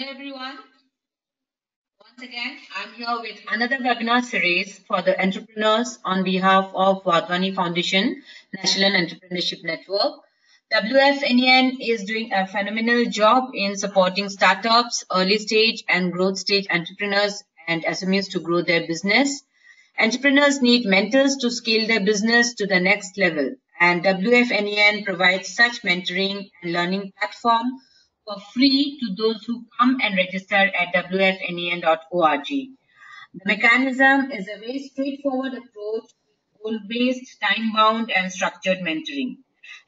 Hello everyone. Once again, I'm here with another webinar series for the entrepreneurs on behalf of Wadhwani Foundation, National Entrepreneurship Network. WFNEN is doing a phenomenal job in supporting startups, early stage and growth stage entrepreneurs and SMEs to grow their business. Entrepreneurs need mentors to scale their business to the next level, and WFNEN provides such mentoring and learning platform for free to those who come and register at wfnen.org. The mechanism is a very straightforward approach, goal-based, time-bound, and structured mentoring.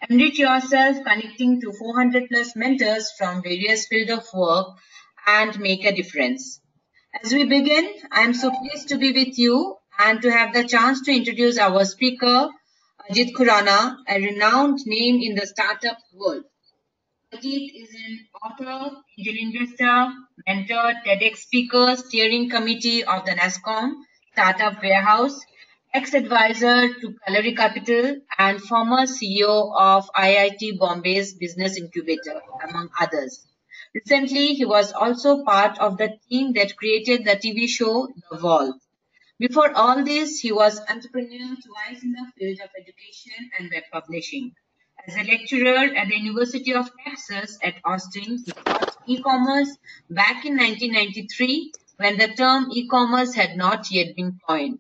Enrich yourself connecting to 400 plus mentors from various fields of work and make a difference. As we begin, I am so pleased to be with you and to have the chance to introduce our speaker, Ajit Khurana, a renowned name in the startup world. Ajit is an author, angel investor, mentor, TEDx speaker, steering committee of the NASSCOM Startup Warehouse, ex-advisor to Calorie Capital, and former CEO of IIT Bombay's Business Incubator, among others. Recently, he was also part of the team that created the TV show The Wall. Before all this, he was entrepreneur twice in the field of education and web publishing. As a lecturer at the University of Texas at Austin, he taught e-commerce back in 1993 when the term e-commerce had not yet been coined.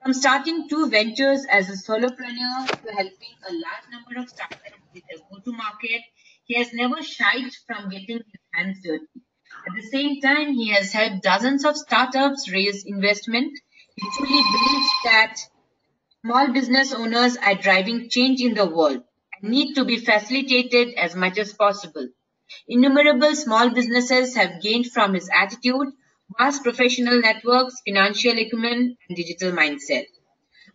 From starting two ventures as a solopreneur to helping a large number of startups with a go-to-market, he has never shied from getting his hands dirty. At the same time, he has helped dozens of startups raise investment. He truly believes that small business owners are driving change in the world and need to be facilitated as much as possible. Innumerable small businesses have gained from his attitude, vast professional networks, financial acumen, and digital mindset.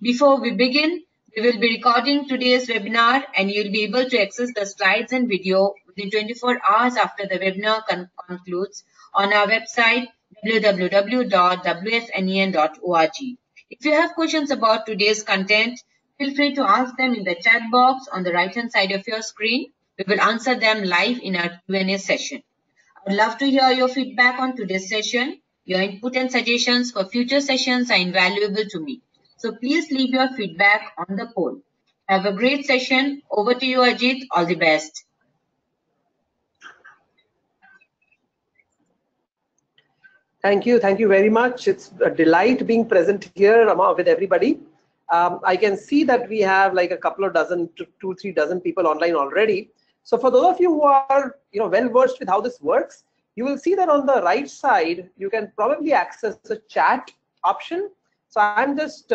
Before we begin, we will be recording today's webinar and you'll be able to access the slides and video within 24 hours after the webinar concludes on our website www.wfnen.org. If you have questions about today's content, feel free to ask them in the chat box on the right hand side of your screen. We will answer them live in our Q&A session. I would love to hear your feedback on today's session. Your input and suggestions for future sessions are invaluable to me. So please leave your feedback on the poll. Have a great session. Over to you, Ajit. All the best. Thank you. Thank you very much. It's a delight being present here with everybody. I can see that we have like a couple of dozen to 2-3 dozen people online already. So for those of you who are well versed with how this works, you will see that on the right side you can probably access the chat option. So I'm just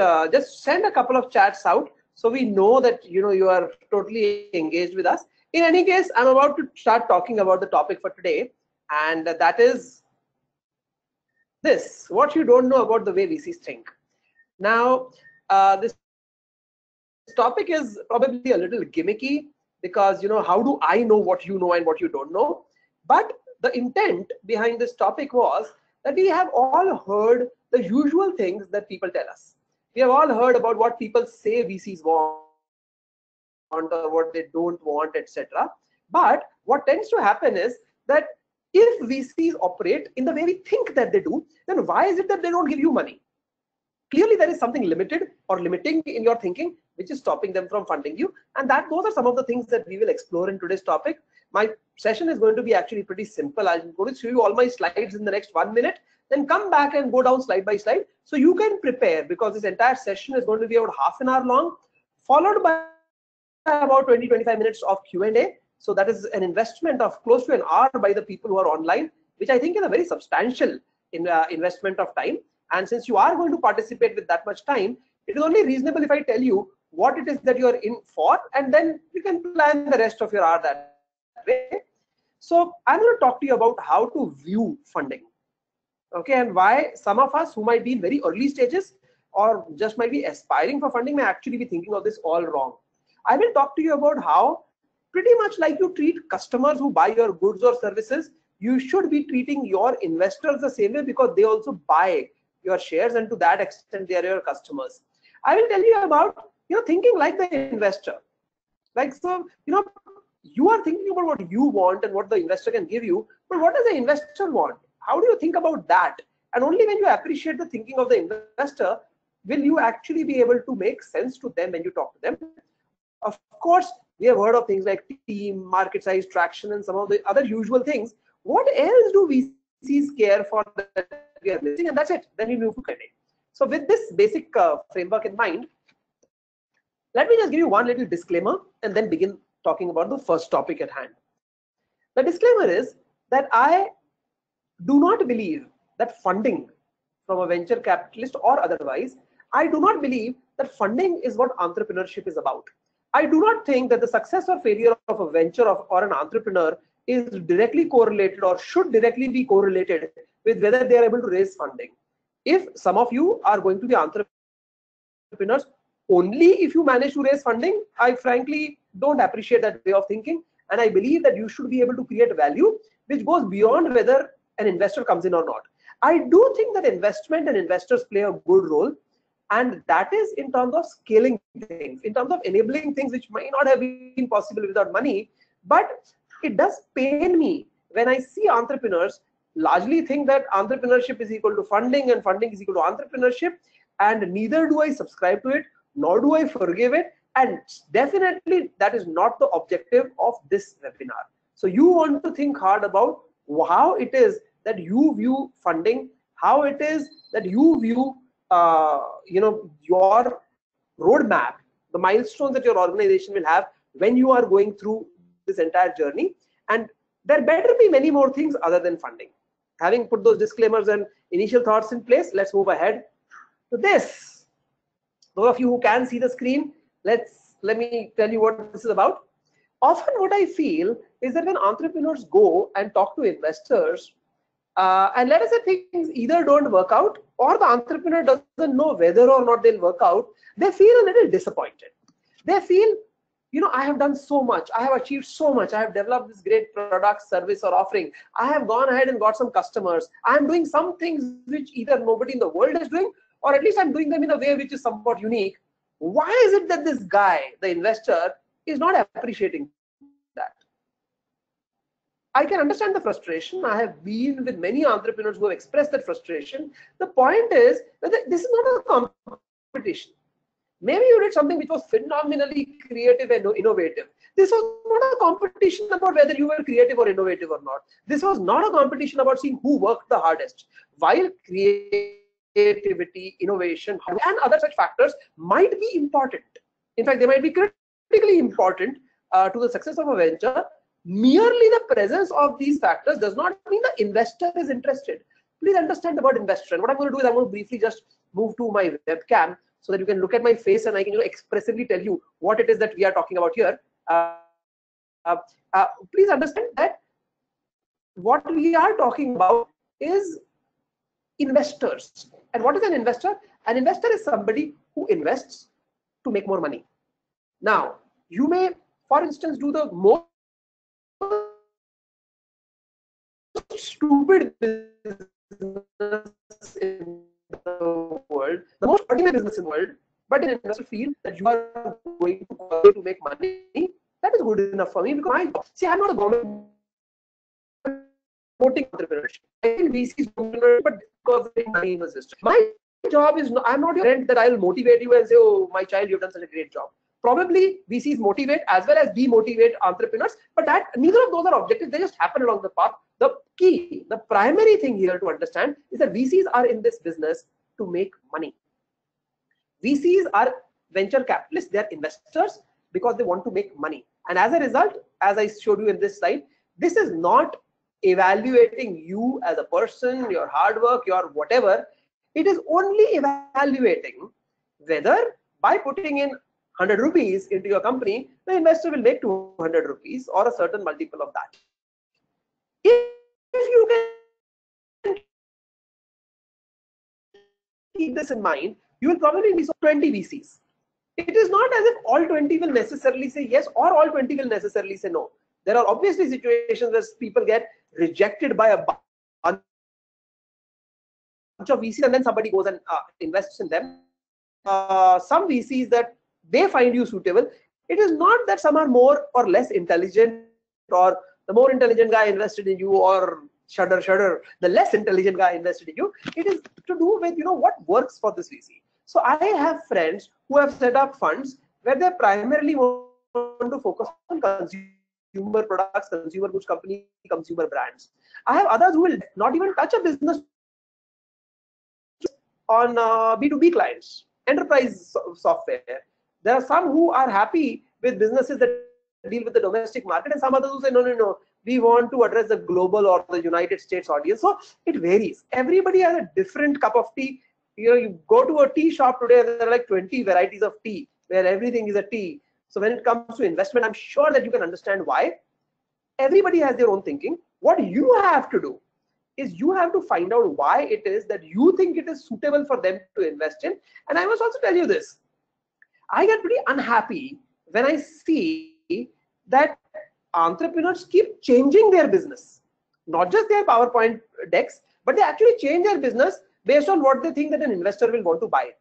send a couple of chats out so we know that you are totally engaged with us. In any case, I'm about to start talking about the topic for today, and that is this: what you don't know about the way VCs think. Now, this topic is probably a little gimmicky because how do I know what you know and what you don't know? But the intent behind this topic was that we have all heard the usual things that people tell us. We have all heard about what people say VCs want or what they don't want, etc. But what tends to happen is that if VCs operate in the way we think that they do, then why is it that they don't give you money? Clearly, there is something limited or limiting in your thinking which is stopping them from funding you, and those are some of the things that we will explore in today's topic. My session is going to be actually pretty simple. I'm going to show you all my slides in the next 1 minute, then come back and go down slide by slide so you can prepare, because this entire session is going to be about half an hour long, followed by about 20-25 minutes of Q&A. So that is an investment of close to an hour by the people who are online, which I think is a very substantial investment of time. And since you are going to participate with that much time, it is only reasonable if I tell you what it is that you are in for, and then you can plan the rest of your hour that way. So I'm going to talk to you about how to view funding, okay, and why some of us who might be in very early stages or just might be aspiring for funding may actually be thinking of this all wrong. I will talk to you about how, pretty much like you treat customers who buy your goods or services, you should be treating your investors the same way, because they also buy your shares, and to that extent they are your customers. I will tell you about thinking like the investor. Like, so you are thinking about what you want and what the investor can give you, but what does the investor want? How do you think about that? And only when you appreciate the thinking of the investor will you actually be able to make sense to them when you talk to them. Of course, we have heard of things like team, market size, traction, and some of the other usual things. What else do VCs care for that we are missing? And that's it. Then we move to Q&A. So with this basic framework in mind, let me just give you one little disclaimer and then begin talking about the first topic at hand. The disclaimer is that I do not believe that funding from a venture capitalist or otherwise, I do not believe that funding is what entrepreneurship is about. I do not think that the success or failure of a venture or an entrepreneur is directly correlated or should directly be correlated with whether they are able to raise funding. If some of you are going to be entrepreneurs only if you manage to raise funding, I frankly don't appreciate that way of thinking. And I believe that you should be able to create value which goes beyond whether an investor comes in or not. I do think that investment and investors play a good role, and that is in terms of scaling things, in terms of enabling things which might not have been possible without money. But it does pain me when I see entrepreneurs largely think that entrepreneurship is equal to funding and funding is equal to entrepreneurship, and neither do I subscribe to it, nor do I forgive it, and definitely that is not the objective of this webinar. So you want to think hard about how it is that you view funding, how it is that you view your roadmap, the milestones that your organization will have when you are going through this entire journey. And there better be many more things other than funding. Having put those disclaimers and initial thoughts in place, let's move ahead to this. Those of you who can see the screen, let me tell you what this is about. Often what I feel is that when entrepreneurs go and talk to investors, and let us say things either don't work out or the entrepreneur doesn't know whether or not they'll work out, they feel a little disappointed. They feel, I have done so much, I have achieved so much, I have developed this great product, service or offering, I have gone ahead and got some customers, I'm doing some things which either nobody in the world is doing, or at least I'm doing them in a way which is somewhat unique. Why is it that this guy, the investor, is not appreciating that? I can understand the frustration. I have been with many entrepreneurs who have expressed that frustration. The point is that this is not a competition. Maybe you did something which was phenomenally creative and innovative. This was not a competition about whether you were creative or innovative or not. This was not a competition about seeing who worked the hardest. While creativity, innovation, and other such factors might be important. In fact, they might be critically important to the success of a venture. Merely the presence of these factors does not mean the investor is interested. Please understand the word investor. And what I'm going to do is I'm going to briefly just move to my webcam so that you can look at my face and I can expressively tell you what it is that we are talking about here. Please understand that what we are talking about is investors. And what is an investor? An investor is somebody who invests to make more money. Now, you may, for instance, do the most stupid business in the world, the most ordinary business in the world, but an investor feel that you are going to make money, that is good enough for me because my job. See, I'm not a government promoting entrepreneurship. I think VCs entrepreneurship, but because they money in the system. My job is I'm not your friend that I will motivate you and say, oh, my child, you've done such a great job. Probably VCs motivate as well as demotivate entrepreneurs, but that neither of those are objectives. They just happen along the path. The key, the primary thing here to understand is that VCs are in this business to make money. VCs are venture capitalists. They are investors because they want to make money. And as a result, as I showed you in this slide, this is not evaluating you as a person, your hard work, your whatever. It is only evaluating whether by putting in 100 rupees into your company, the investor will make 200 rupees or a certain multiple of that. If you can keep this in mind, you will probably be 20 VCs. It is not as if all 20 will necessarily say yes or all 20 will necessarily say no. There are obviously situations where people get rejected by a bunch of VCs and then somebody goes and invests in them. Some VCs that they find you suitable It is not that some are more or less intelligent, or the more intelligent guy invested in you, or shudder, the less intelligent guy invested in you. It is to do with, what works for this VC. So I have friends who have set up funds where they primarily want to focus on consumer products, consumer goods company, consumer brands. I have others who will not even touch a business on B2B clients, enterprise software. There are some who are happy with businesses that deal with the domestic market, and some others who say, no, we want to address the global or the United States audience. So it varies. Everybody has a different cup of tea. You go to a tea shop today, and there are like 20 varieties of tea, where everything is a tea. So when it comes to investment, I'm sure that you can understand why. Everybody has their own thinking. What you have to do is you have to find out why it is that you think it is suitable for them to invest in. And I must also tell you this. I get pretty unhappy when I see that entrepreneurs keep changing their business, not just their PowerPoint decks, but they actually change their business based on what they think that an investor will want to buy.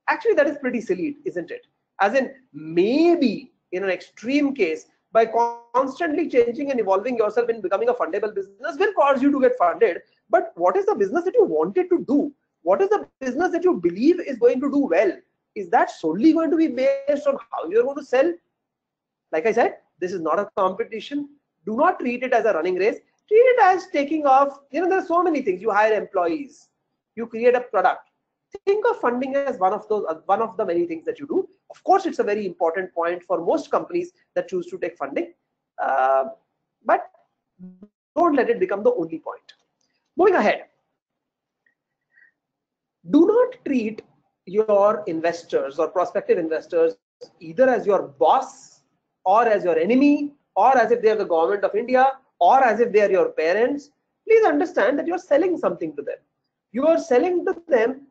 Actually, that is pretty silly, isn't it? As in, maybe in an extreme case, by constantly changing and evolving yourself in becoming a fundable business will cause you to get funded. But what is the business that you wanted to do? What is the business that you believe is going to do well? Is that solely going to be based on how you're going to sell? Like I said, this is not a competition. Do not treat it as a running race. Treat it as taking off. There are so many things. You hire employees. You create a product. Think of funding as one of the many things that you do. Of course, it's a very important point for most companies that choose to take funding, but don't let it become the only point. Moving ahead, do not treat your investors or prospective investors either as your boss or as your enemy, or as if they are the government of India, or as if they are your parents. Please understand that you're selling something to them. You are selling to them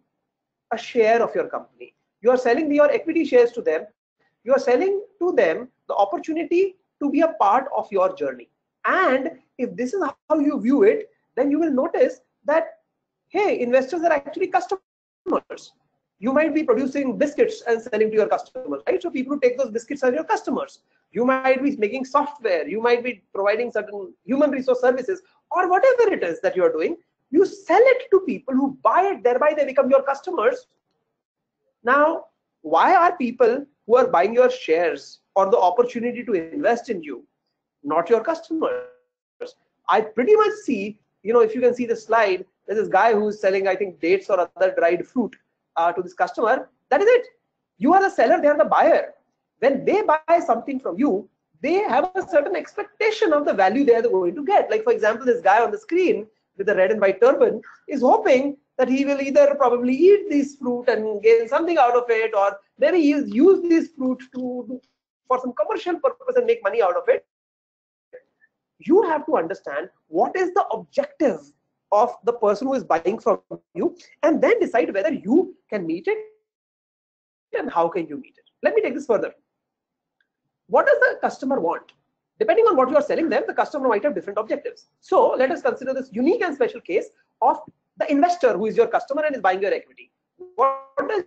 a share of your company. You are selling your equity shares to them. You are selling to them the opportunity to be a part of your journey. And if this is how you view it, then you will notice that, hey, investors are actually customers. You might be producing biscuits and selling to your customers, right? So people who take those biscuits are your customers. You might be making software. You might be providing certain human resource services, or whatever it is that you are doing. You sell it to people who buy it, thereby they become your customers. Now, why are people who are buying your shares or the opportunity to invest in you not your customers? I pretty much see, if you can see the slide, there's this guy who's selling, I think, dates or other dried fruit to this customer. That is it. You are the seller, they are the buyer. When they buy something from you, they have a certain expectation of the value they are going to get. Like, for example, this guy on the screen with the red and white turban is hoping that he will either probably eat this fruit and gain something out of it, or maybe use this fruit for some commercial purpose and make money out of it. You have to understand what is the objective of the person who is buying from you, and then decide whether you can meet it and how can you meet it. Let me take this further. What does the customer want? Depending on what you are selling them, the customer might have different objectives. So let us consider this unique and special case of the investor who is your customer and is buying your equity. What does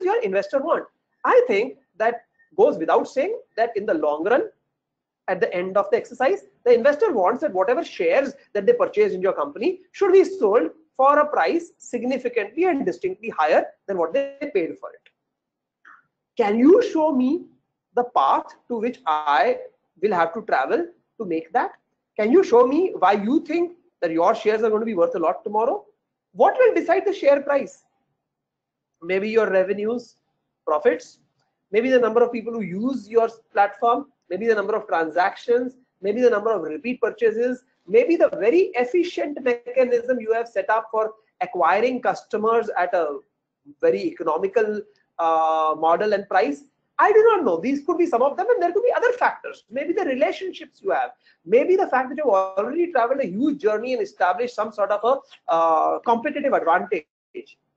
your investor want? I think that goes without saying that in the long run, at the end of the exercise, the investor wants that whatever shares that they purchased in your company should be sold for a price significantly and distinctly higher than what they paid for it. Can you show me the path to which I will have to travel to make that? Can you show me why you think that your shares are going to be worth a lot tomorrow? What will decide the share price? Maybe your revenues, profits, maybe the number of people who use your platform, maybe the number of transactions, maybe the number of repeat purchases, maybe the very efficient mechanism you have set up for acquiring customers at a very economical model and price. I do not know. These could be some of them, and there could be other factors. Maybe the relationships you have, maybe the fact that you've already traveled a huge journey and established some sort of a competitive advantage.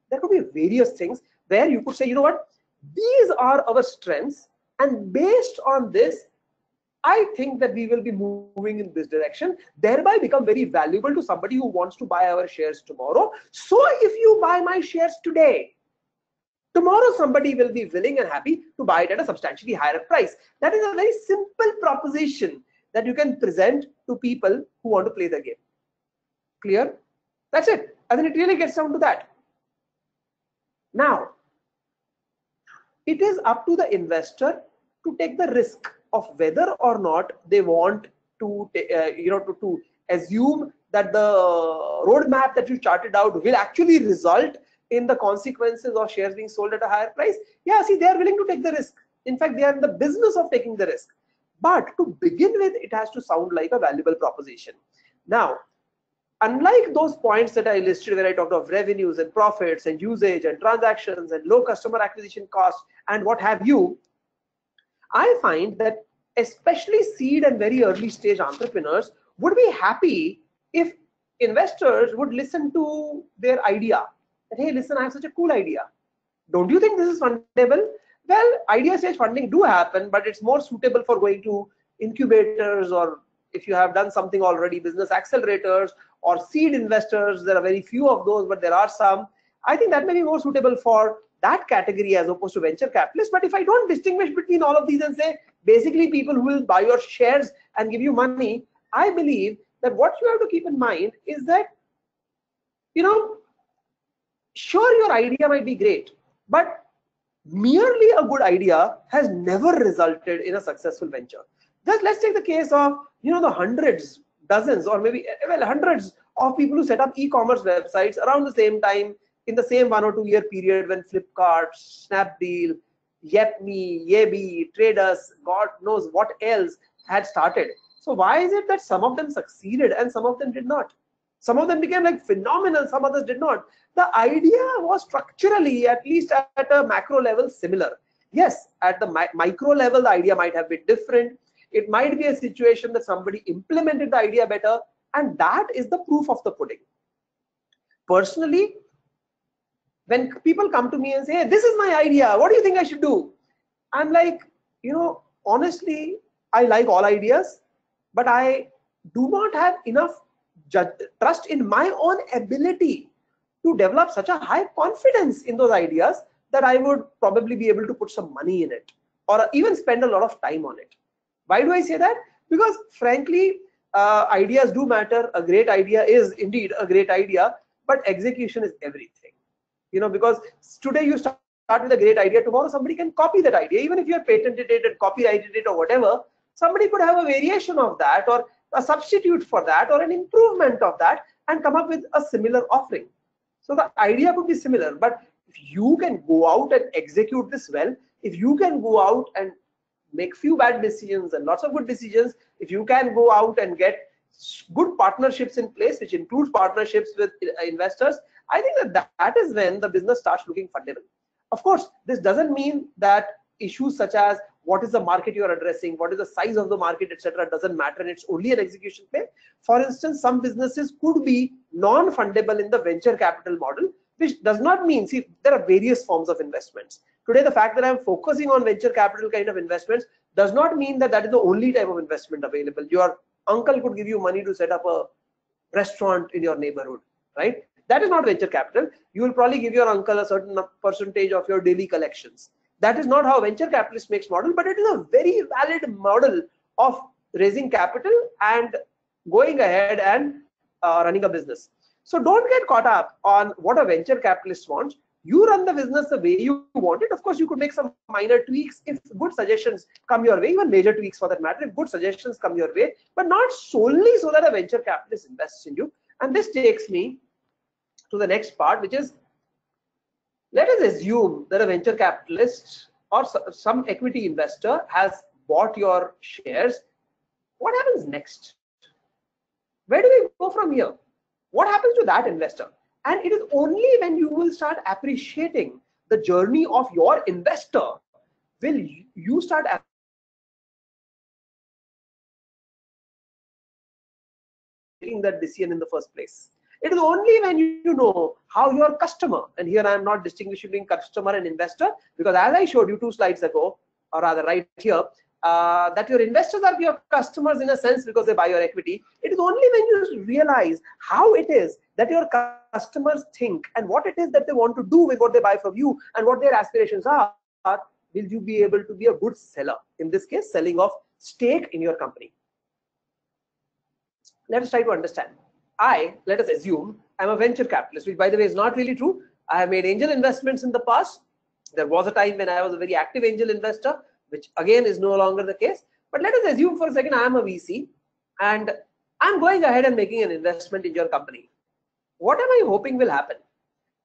There could be various things where you could say, you know what, these are our strengths, and based on this, I think that we will be moving in this direction, thereby become very valuable to somebody who wants to buy our shares tomorrow. So if you buy my shares today, Tomorrow somebody will be willing and happy to buy it at a substantially higher price. That is a very simple proposition that you can present to people who want to play the game. Clear? That's it. I think it really gets down to that. Now, it is up to the investor to take the risk of whether or not they want to, to assume that the roadmap that you charted out will actually result in the consequences of shares being sold at a higher price. Yeah, see, they are willing to take the risk. In fact, they are in the business of taking the risk. But to begin with, it has to sound like a valuable proposition. Now, unlike those points that I listed where I talked of revenues and profits and usage and transactions and low customer acquisition costs and what have you, I find that especially seed and very early stage entrepreneurs would be happy if investors would listen to their idea. That, hey, listen, I have such a cool idea. Don't you think this is fundable? Well, idea stage funding do happen, but it's more suitable for going to incubators, or if you have done something already, business accelerators or seed investors. There are very few of those, but there are some. I think that may be more suitable for that category as opposed to venture capitalists. But if I don't distinguish between all of these and say basically people who will buy your shares and give you money, I believe that what you have to keep in mind is that, sure, your idea might be great, but merely a good idea has never resulted in a successful venture. Just let's take the case of, the hundreds, dozens, or maybe, well, hundreds of people who set up e-commerce websites around the same time in the same 1 or 2 year period when Flipkart, Snapdeal, Yepme, Yebi, Traders, God knows what else had started. So why is it that some of them succeeded and some of them did not? Some of them became like phenomenal, some others did not. The idea was structurally, at least at a macro level, similar. Yes, at the micro level, the idea might have been different. It might be a situation that somebody implemented the idea better, and that is the proof of the pudding. Personally, when people come to me and say, hey, this is my idea, what do you think I should do? I'm like, honestly, I like all ideas, but I do not have enough trust in my own ability to develop such a high confidence in those ideas that I would probably be able to put some money in it or even spend a lot of time on it. Why do I say that? Because frankly, ideas do matter. A great idea is indeed a great idea, but execution is everything. Because today you start with a great idea, tomorrow somebody can copy that idea. Even if you have patented it and copyrighted it or whatever, somebody could have a variation of that or a substitute for that or an improvement of that and come up with a similar offering. So the idea could be similar, but if you can go out and execute this well, if you can go out and make few bad decisions and lots of good decisions, if you can go out and get good partnerships in place, which includes partnerships with investors, I think that is when the business starts looking fundable. Of course, this doesn't mean that issues such as what is the market you are addressing, what is the size of the market, etc., doesn't matter, and it's only an execution play. For instance, some businesses could be non-fundable in the venture capital model, which does not mean, see, there are various forms of investments. Today, the fact that I'm focusing on venture capital kind of investments does not mean that that is the only type of investment available. Your uncle could give you money to set up a restaurant in your neighborhood, right? That is not venture capital. You will probably give your uncle a certain percentage of your daily collections. That is not how venture capitalist makes model, but it is a very valid model of raising capital and going ahead and running a business. So don't get caught up on what a venture capitalist wants. You run the business the way you want it. Of course, you could make some minor tweaks if good suggestions come your way, even major tweaks for that matter, if good suggestions come your way, but not solely so that a venture capitalist invests in you. And this takes me to the next part, which is, let us assume that a venture capitalist or some equity investor has bought your shares. What happens next? Where do we go from here? What happens to that investor? And it is only when you will start appreciating the journey of your investor will you start making that decision in the first place. It is only when you know how your customer, and here I am not distinguishing between customer and investor, because as I showed you 2 slides ago, or rather right here, that your investors are your customers in a sense because they buy your equity. It is only when you realize how it is that your customers think and what it is that they want to do with what they buy from you and what their aspirations are, will you be able to be a good seller. In this case, selling of stake in your company. Let us try to understand. Let us assume I'm a venture capitalist, which by the way is not really true. I have made angel investments in the past. There was a time when I was a very active angel investor, which again is no longer the case. But let us assume for a second I am a VC and I'm going ahead and making an investment in your company. What am I hoping will happen?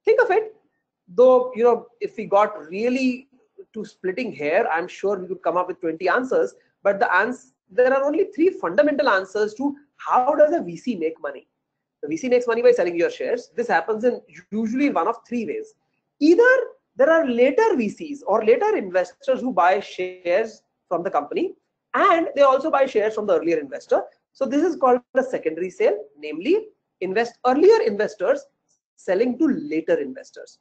Think of it, though, if we got really to splitting hair, I'm sure we could come up with 20 answers, but there are only 3 fundamental answers to how does a VC make money. The VC makes money by selling your shares. This happens in usually one of 3 ways. Either there are later VCs or later investors who buy shares from the company and they also buy shares from the earlier investor. So this is called a secondary sale, namely earlier investors selling to later investors.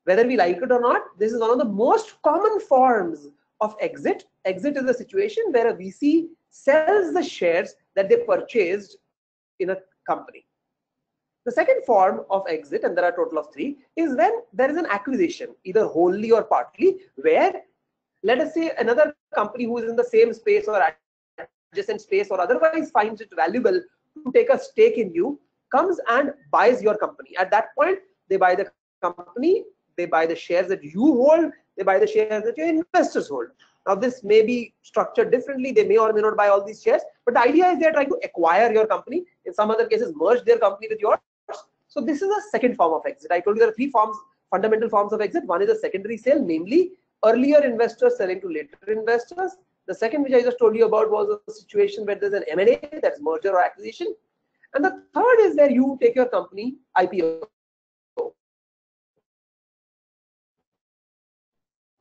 Whether we like it or not, this is one of the most common forms of exit. Exit is a situation where a VC sells the shares that they purchased in a company. The second form of exit, and there are a total of 3, is when there is an acquisition, either wholly or partly, where let us say another company who is in the same space or adjacent space or otherwise finds it valuable to take a stake in you, comes and buys your company. At that point, they buy the company, they buy the shares that you hold, they buy the shares that your investors hold. Now, this may be structured differently. They may or may not buy all these shares, but the idea is they are trying to acquire your company. In some other cases, merge their company with yours. So this is a second form of exit. I told you there are 3 fundamental forms of exit. One is a secondary sale, namely earlier investors selling to later investors. The second, which I just told you about, was a situation where there's an M&A, that's merger or acquisition. And the third is where you take your company IPO.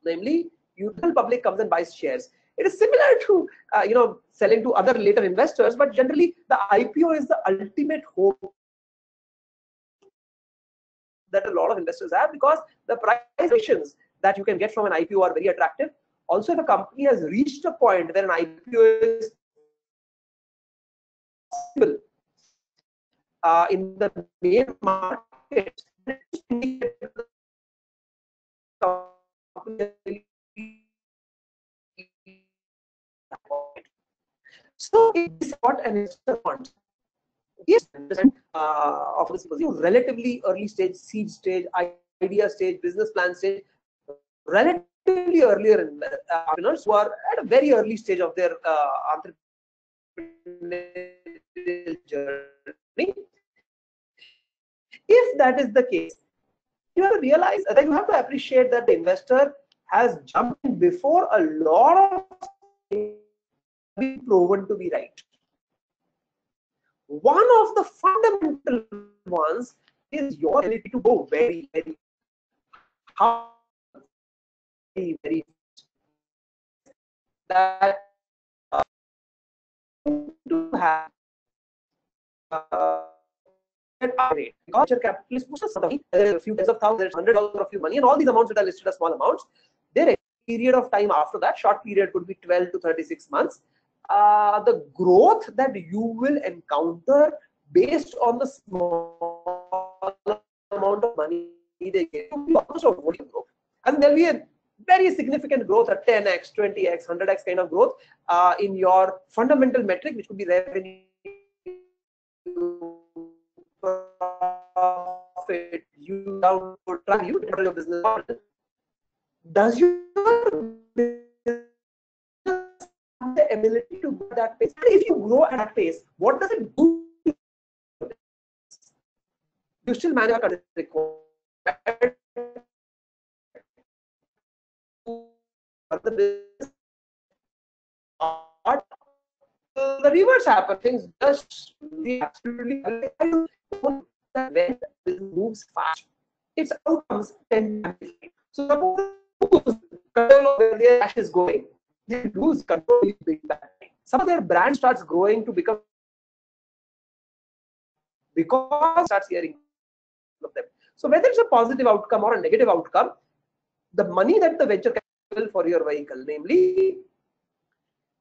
Namely, the public comes and buys shares. It is similar to selling to other later investors, but generally the IPO is the ultimate hope that a lot of investors have because the prices that you can get from an IPO are very attractive. Also, if a company has reached a point where an IPO is possible in the main market, so it's what an investor wants. Yes, of this relatively early stage, seed stage, idea stage, business plan stage, relatively earlier entrepreneurs who are at a very early stage of their entrepreneurial journey. If that is the case, you have to realize that you have to appreciate that the investor has jumped in before a lot of things have been proven to be right. One of the fundamental ones is your ability to go very, very hard, very, very that to have because venture capitalists push us a few tens of thousands, $100 of your money, and all these amounts that are listed as small amounts. Their period of time after that, short period could be 12 to 36 months. The growth that you will encounter based on the small amount of money they give will be almost a volume growth, and there'll be a very significant growth at 10x, 20x, 100x kind of growth in your fundamental metric, which could be revenue, profit, you down to try you to your business model. Does your business have the ability to grow at that pace? And if you grow at that pace, what does it do? You still manage to require the business. The reverse happens. Things just absolutely when it moves fast, its outcomes tend to amplify. So suppose control of where their cash is going, they lose control big time. Some of their brand starts growing to become because starts hearing of them. So whether it's a positive outcome or a negative outcome, the money that the venture capital for your vehicle, namely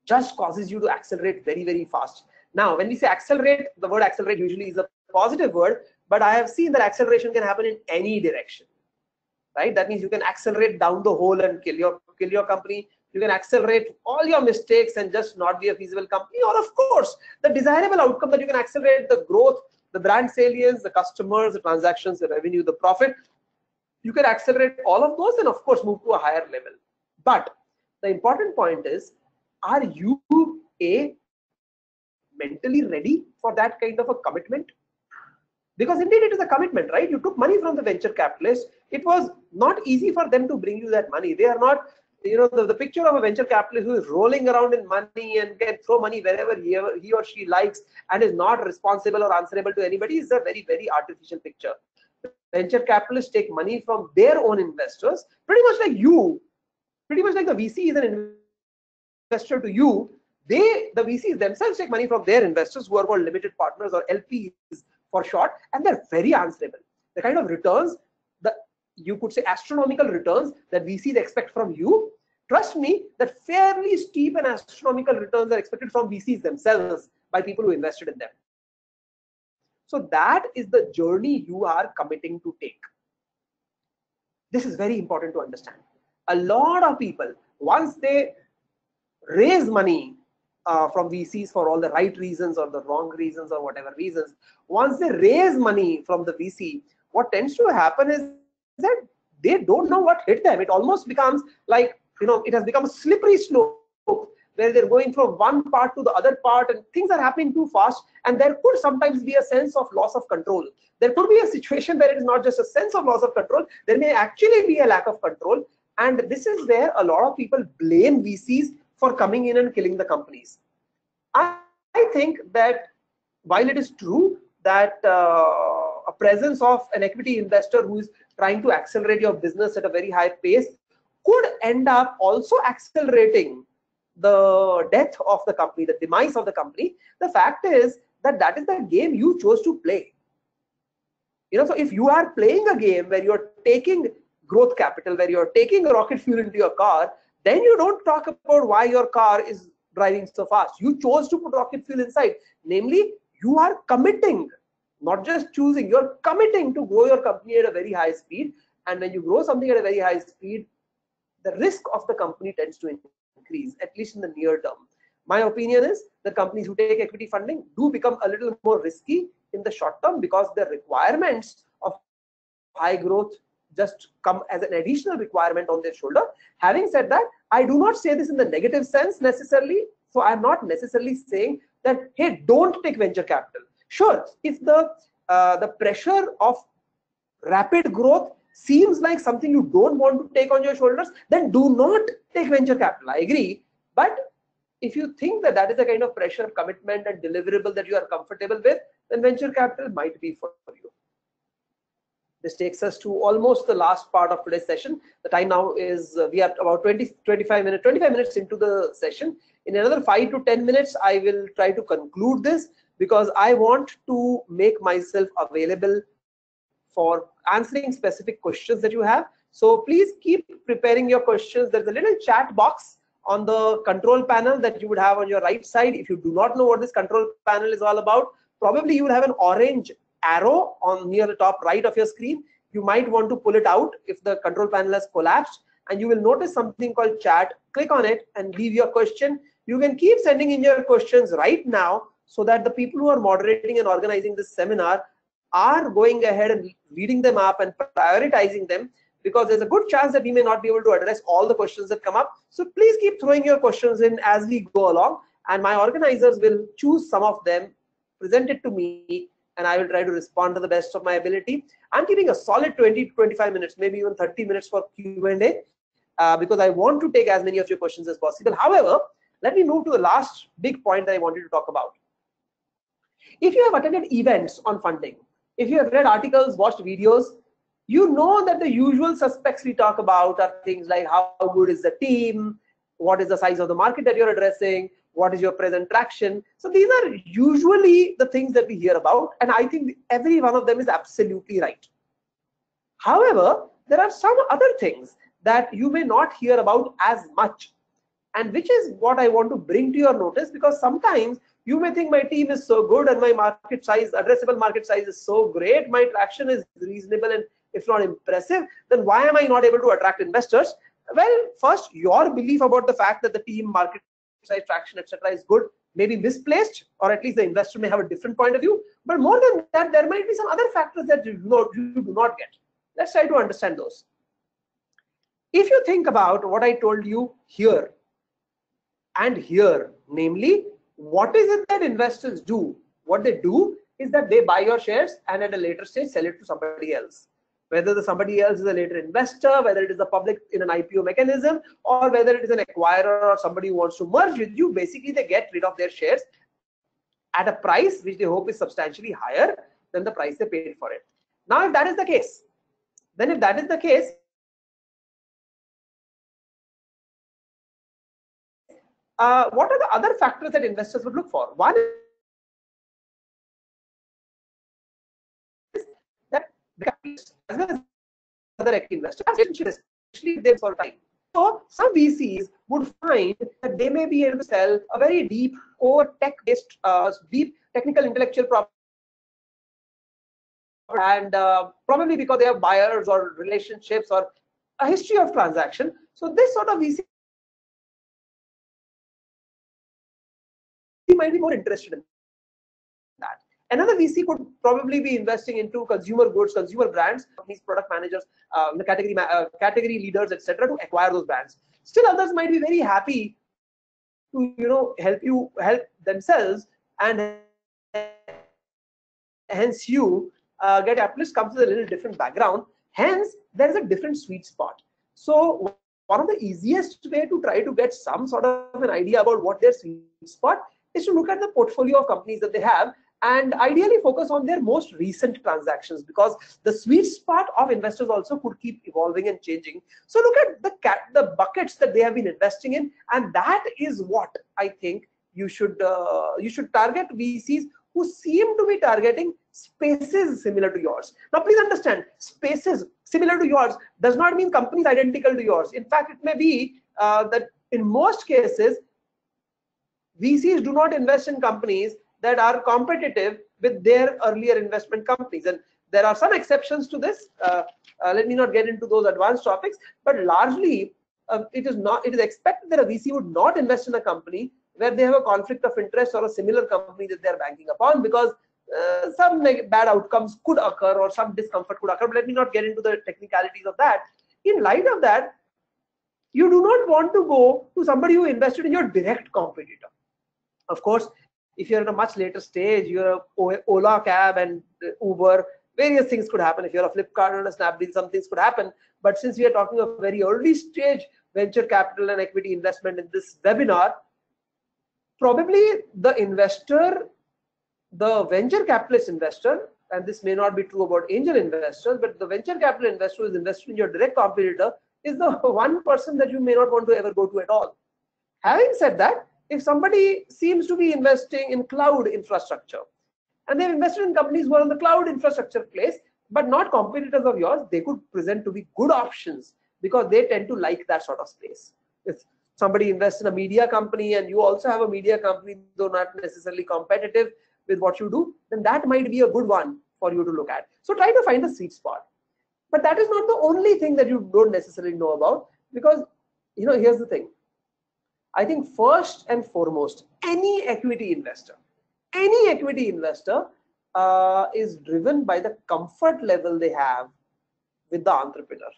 just causes you to accelerate very, very fast. Now, when we say accelerate, the word accelerate usually is a positive word, but I have seen that acceleration can happen in any direction, right? That means you can accelerate down the hole and kill your company. You can accelerate all your mistakes and just not be a feasible company. Or of course, the desirable outcome that you can accelerate the growth, the brand salience, the customers, the transactions, the revenue, the profit. You can accelerate all of those and of course move to a higher level. But the important point is, are you mentally ready for that kind of a commitment? Because indeed it is a commitment, right? You took money from the venture capitalists. It was not easy for them to bring you that money. They are not, the picture of a venture capitalist who is rolling around in money and can throw money wherever he or she likes and is not responsible or answerable to anybody is a very, very artificial picture. Venture capitalists take money from their own investors, pretty much like you, pretty much like the VC is an investor to you. The VCs themselves take money from their investors, who are called limited partners or LPs for short, and they're very answerable. The kind of returns, you could say astronomical returns that VCs expect from you, trust me, that fairly steep and astronomical returns are expected from VCs themselves by people who invested in them. So that is the journey you are committing to take. This is very important to understand. A lot of people, once they raise money from VCs for all the right reasons or the wrong reasons or whatever reasons, once they raise money from the VC, what tends to happen is that they don't know what hit them. It almost becomes like, it has become a slippery slope where they're going from one part to the other part and things are happening too fast, and there could sometimes be a sense of loss of control. There could be a situation where it is not just a sense of loss of control, there may actually be a lack of control, and this is where a lot of people blame VCs for coming in and killing the companies. I think that while it is true that a presence of an equity investor who is trying to accelerate your business at a very high pace could end up also accelerating the death of the company, the demise of the company, the fact is that that is the game you chose to play. So if you are playing a game where you're taking growth capital, where you're taking rocket fuel into your car, then you don't talk about why your car is driving so fast. You chose to put rocket fuel inside. Namely, you are committing, not just choosing, you're committing to grow your company at a very high speed. And when you grow something at a very high speed, the risk of the company tends to increase, at least in the near term. My opinion is that companies who take equity funding do become a little more risky in the short term because the requirements of high growth just come as an additional requirement on their shoulder. Having said that, I do not say this in the negative sense necessarily. So I'm not necessarily saying that, hey, don't take venture capital. Sure, if the pressure of rapid growth seems like something you don't want to take on your shoulders, then do not take venture capital. I agree. But if you think that that is the kind of pressure, commitment, and deliverable that you are comfortable with, then venture capital might be for you. This takes us to almost the last part of today's session. The time now is, we are about 25 minutes into the session. In another 5 to 10 minutes, I will try to conclude this because I want to make myself available for answering specific questions that you have. So please keep preparing your questions. There's a little chat box on the control panel that you would have on your right side. If you do not know what this control panel is all about, probably you will have an orange arrow on near the top right of your screen. You might want to pull it out if the control panel has collapsed, and you will notice something called chat. Click on it and leave your question. You can keep sending in your questions right now so that the people who are moderating and organizing this seminar are going ahead and reading them up and prioritizing them, because there's a good chance that we may not be able to address all the questions that come up. So please keep throwing your questions in as we go along, and my organizers will choose some of them, present it to me, and I will try to respond to the best of my ability. I'm keeping a solid 20 to 25 minutes, maybe even 30 minutes for Q&A, because I want to take as many of your questions as possible. However, let me move to the last big point that I wanted to talk about. If you have attended events on funding, if you have read articles, watched videos, you know that the usual suspects we talk about are things like how good is the team, what is the size of the market that you're addressing, what is your present traction. So these are usually the things that we hear about, and I think every one of them is absolutely right. However, there are some other things that you may not hear about as much. and which is what I want to bring to your notice, because sometimes you may think my team is so good and my market size, addressable market size is so great, my traction is reasonable and if not impressive, then why am I not able to attract investors? Well, first, your belief about the fact that the team, market size, traction, etc. is good may be misplaced, or at least the investor may have a different point of view. But more than that, there might be some other factors that you do not get. Let's try to understand those. If you think about what I told you here and here, namely, what is it that investors do? What they do is that they buy your shares and at a later stage sell it to somebody else. Whether the somebody else is a later investor, whether it is the public in an IPO mechanism, or whether it is an acquirer or somebody who wants to merge with you, basically they get rid of their shares at a price which they hope is substantially higher than the price they paid for it. Now, if that is the case, then if that is the case, what are the other factors that investors would look for? One is that the capitalists as well as other equity investors, especially if they for time. So some VCs would find that they may be able to sell a very deep core tech-based, deep technical intellectual property, and probably because they have buyers or relationships or a history of transaction. So this sort of VC might be more interested in that. Another VC could probably be investing into consumer goods, consumer brands, companies, product managers, the category leaders, etc., to acquire those brands. Still, others might be very happy to help themselves, and hence you get capitalists comes with a little different background. Hence, there is a different sweet spot. So one of the easiest way to try to get some sort of an idea about what their sweet spot is to look at the portfolio of companies that they have and ideally focus on their most recent transactions, because the sweet spot of investors also could keep evolving and changing. So look at the buckets that they have been investing in, and that is what I think you should target VCs who seem to be targeting spaces similar to yours. Now, please understand, spaces similar to yours does not mean companies identical to yours. In fact, it may be that in most cases, VCs do not invest in companies that are competitive with their earlier investment companies. And there are some exceptions to this. Let me not get into those advanced topics, but largely it is expected that a VC would not invest in a company where they have a conflict of interest or a similar company that they're banking upon, because some bad outcomes could occur or some discomfort could occur. But let me not get into the technicalities of that. In light of that, you do not want to go to somebody who invested in your direct competitor. Of course, if you're in a much later stage, you're Ola cab and Uber, various things could happen. If you're a Flipkart or a Snapdeal, some things could happen. But since we are talking of very early stage venture capital and equity investment in this webinar, probably the investor, the venture capitalist investor, and this may not be true about angel investors, but the venture capital investor who is invested in your direct competitor is the one person that you may not want to ever go to at all. Having said that, if somebody seems to be investing in cloud infrastructure and they've invested in companies who are in the cloud infrastructure place, but not competitors of yours, they could present to be good options because they tend to like that sort of space. If somebody invests in a media company and you also have a media company, though not necessarily competitive with what you do, then that might be a good one for you to look at. So try to find a sweet spot. But that is not the only thing that you don't necessarily know about, because here's the thing. I think first and foremost, any equity investor is driven by the comfort level they have with the entrepreneur.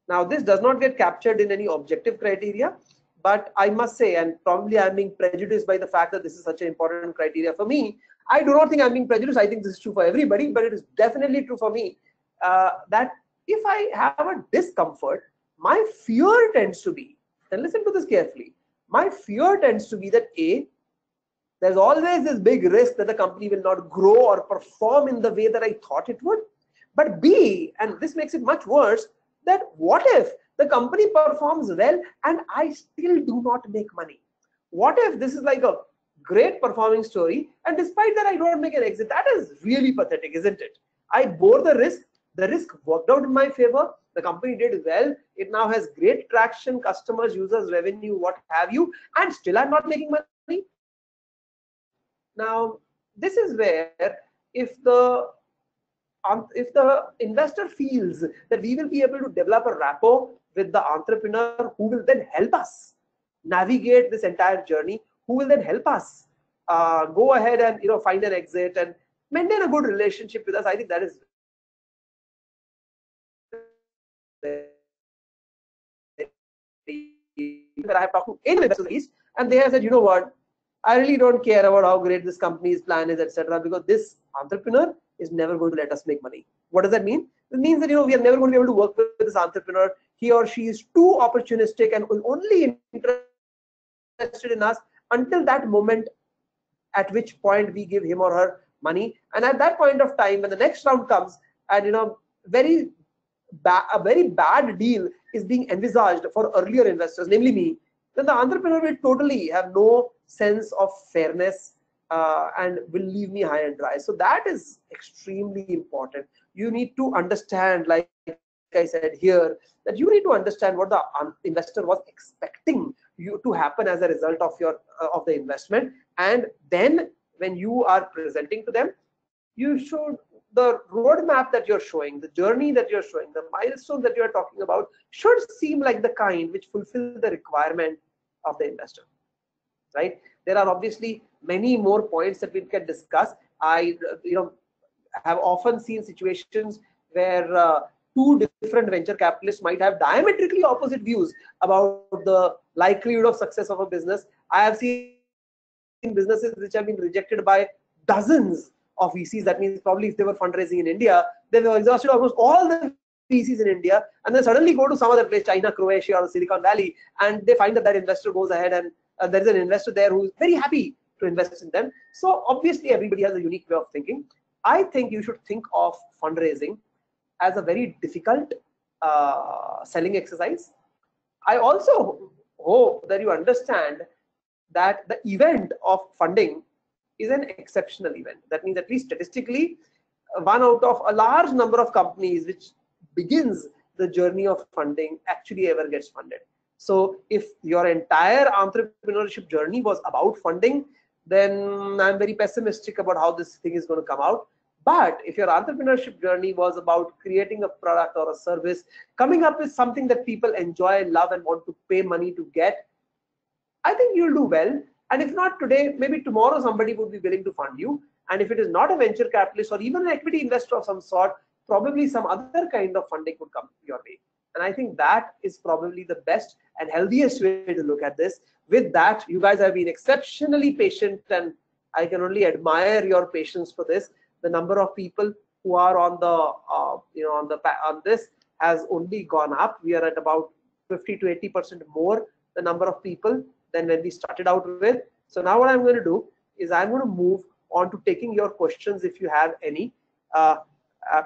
Now, this does not get captured in any objective criteria, but I must say, and probably I'm being prejudiced by the fact that this is such an important criteria for me. I do not think I'm being prejudiced. I think this is true for everybody, but it is definitely true for me that if I have a discomfort, my fear tends to be, and listen to this carefully, my fear tends to be that A, there's always this big risk that the company will not grow or perform in the way that I thought it would. But B, and this makes it much worse, that what if the company performs well and I still do not make money? What if this is like a great performing story and despite that I don't make an exit? That is really pathetic, isn't it? I bore the risk worked out in my favor, The company did well. It now has great traction, customers, users, revenue, what have you, and still I'm not making money. Now, this is where if the investor feels that we will be able to develop a rapport with the entrepreneur who will then help us navigate this entire journey, who will then help us go ahead and find an exit and maintain a good relationship with us, I think that is where I have talked to any investors East, and they have said, you know what, I really don't care about how great this company's plan is, etc., because this entrepreneur is never going to let us make money. What does that mean? It means that we are never going to be able to work with this entrepreneur. He or she is too opportunistic and will only interested in us until that moment at which point we give him or her money. And at that point of time, when the next round comes and a very bad deal is being envisaged for earlier investors, namely me, then the entrepreneur will totally have no sense of fairness and will leave me high and dry. So that is extremely important. You need to understand, like I said here, that you need to understand what the investor was expecting you to happen as a result of your of the investment, and then when you are presenting to them, you should the roadmap that you're showing, the journey that you're showing, the milestones that you're talking about should seem like the kind which fulfill the requirement of the investor, right? There are obviously many more points that we can discuss. I have often seen situations where two different venture capitalists might have diametrically opposite views about the likelihood of success of a business. I have seen businesses which have been rejected by dozens of VCs. That means probably if they were fundraising in India, they were exhausted almost all the VCs in India, and then suddenly go to some other place, China, Croatia, or Silicon Valley, and they find that that investor goes ahead and there is an investor there who is very happy to invest in them. So obviously everybody has a unique way of thinking. I think you should think of fundraising as a very difficult selling exercise. I also hope that you understand that the event of funding is an exceptional event. That means at least statistically, one out of a large number of companies which begins the journey of funding actually ever gets funded. So if your entire entrepreneurship journey was about funding, then I'm very pessimistic about how this thing is going to come out. But if your entrepreneurship journey was about creating a product or a service, coming up with something that people enjoy, love, and want to pay money to get, I think you'll do well. And if not today, maybe tomorrow somebody would be willing to fund you. And if it is not a venture capitalist or even an equity investor of some sort, probably some other kind of funding would come your way. And I think that is probably the best and healthiest way to look at this. With that, you guys have been exceptionally patient, and I can only admire your patience for this. The number of people who are on the on this has only gone up. We are at about 50 to 80% more the number of people than when we started out with. So now what I'm going to do is I'm going to move on to taking your questions if you have any.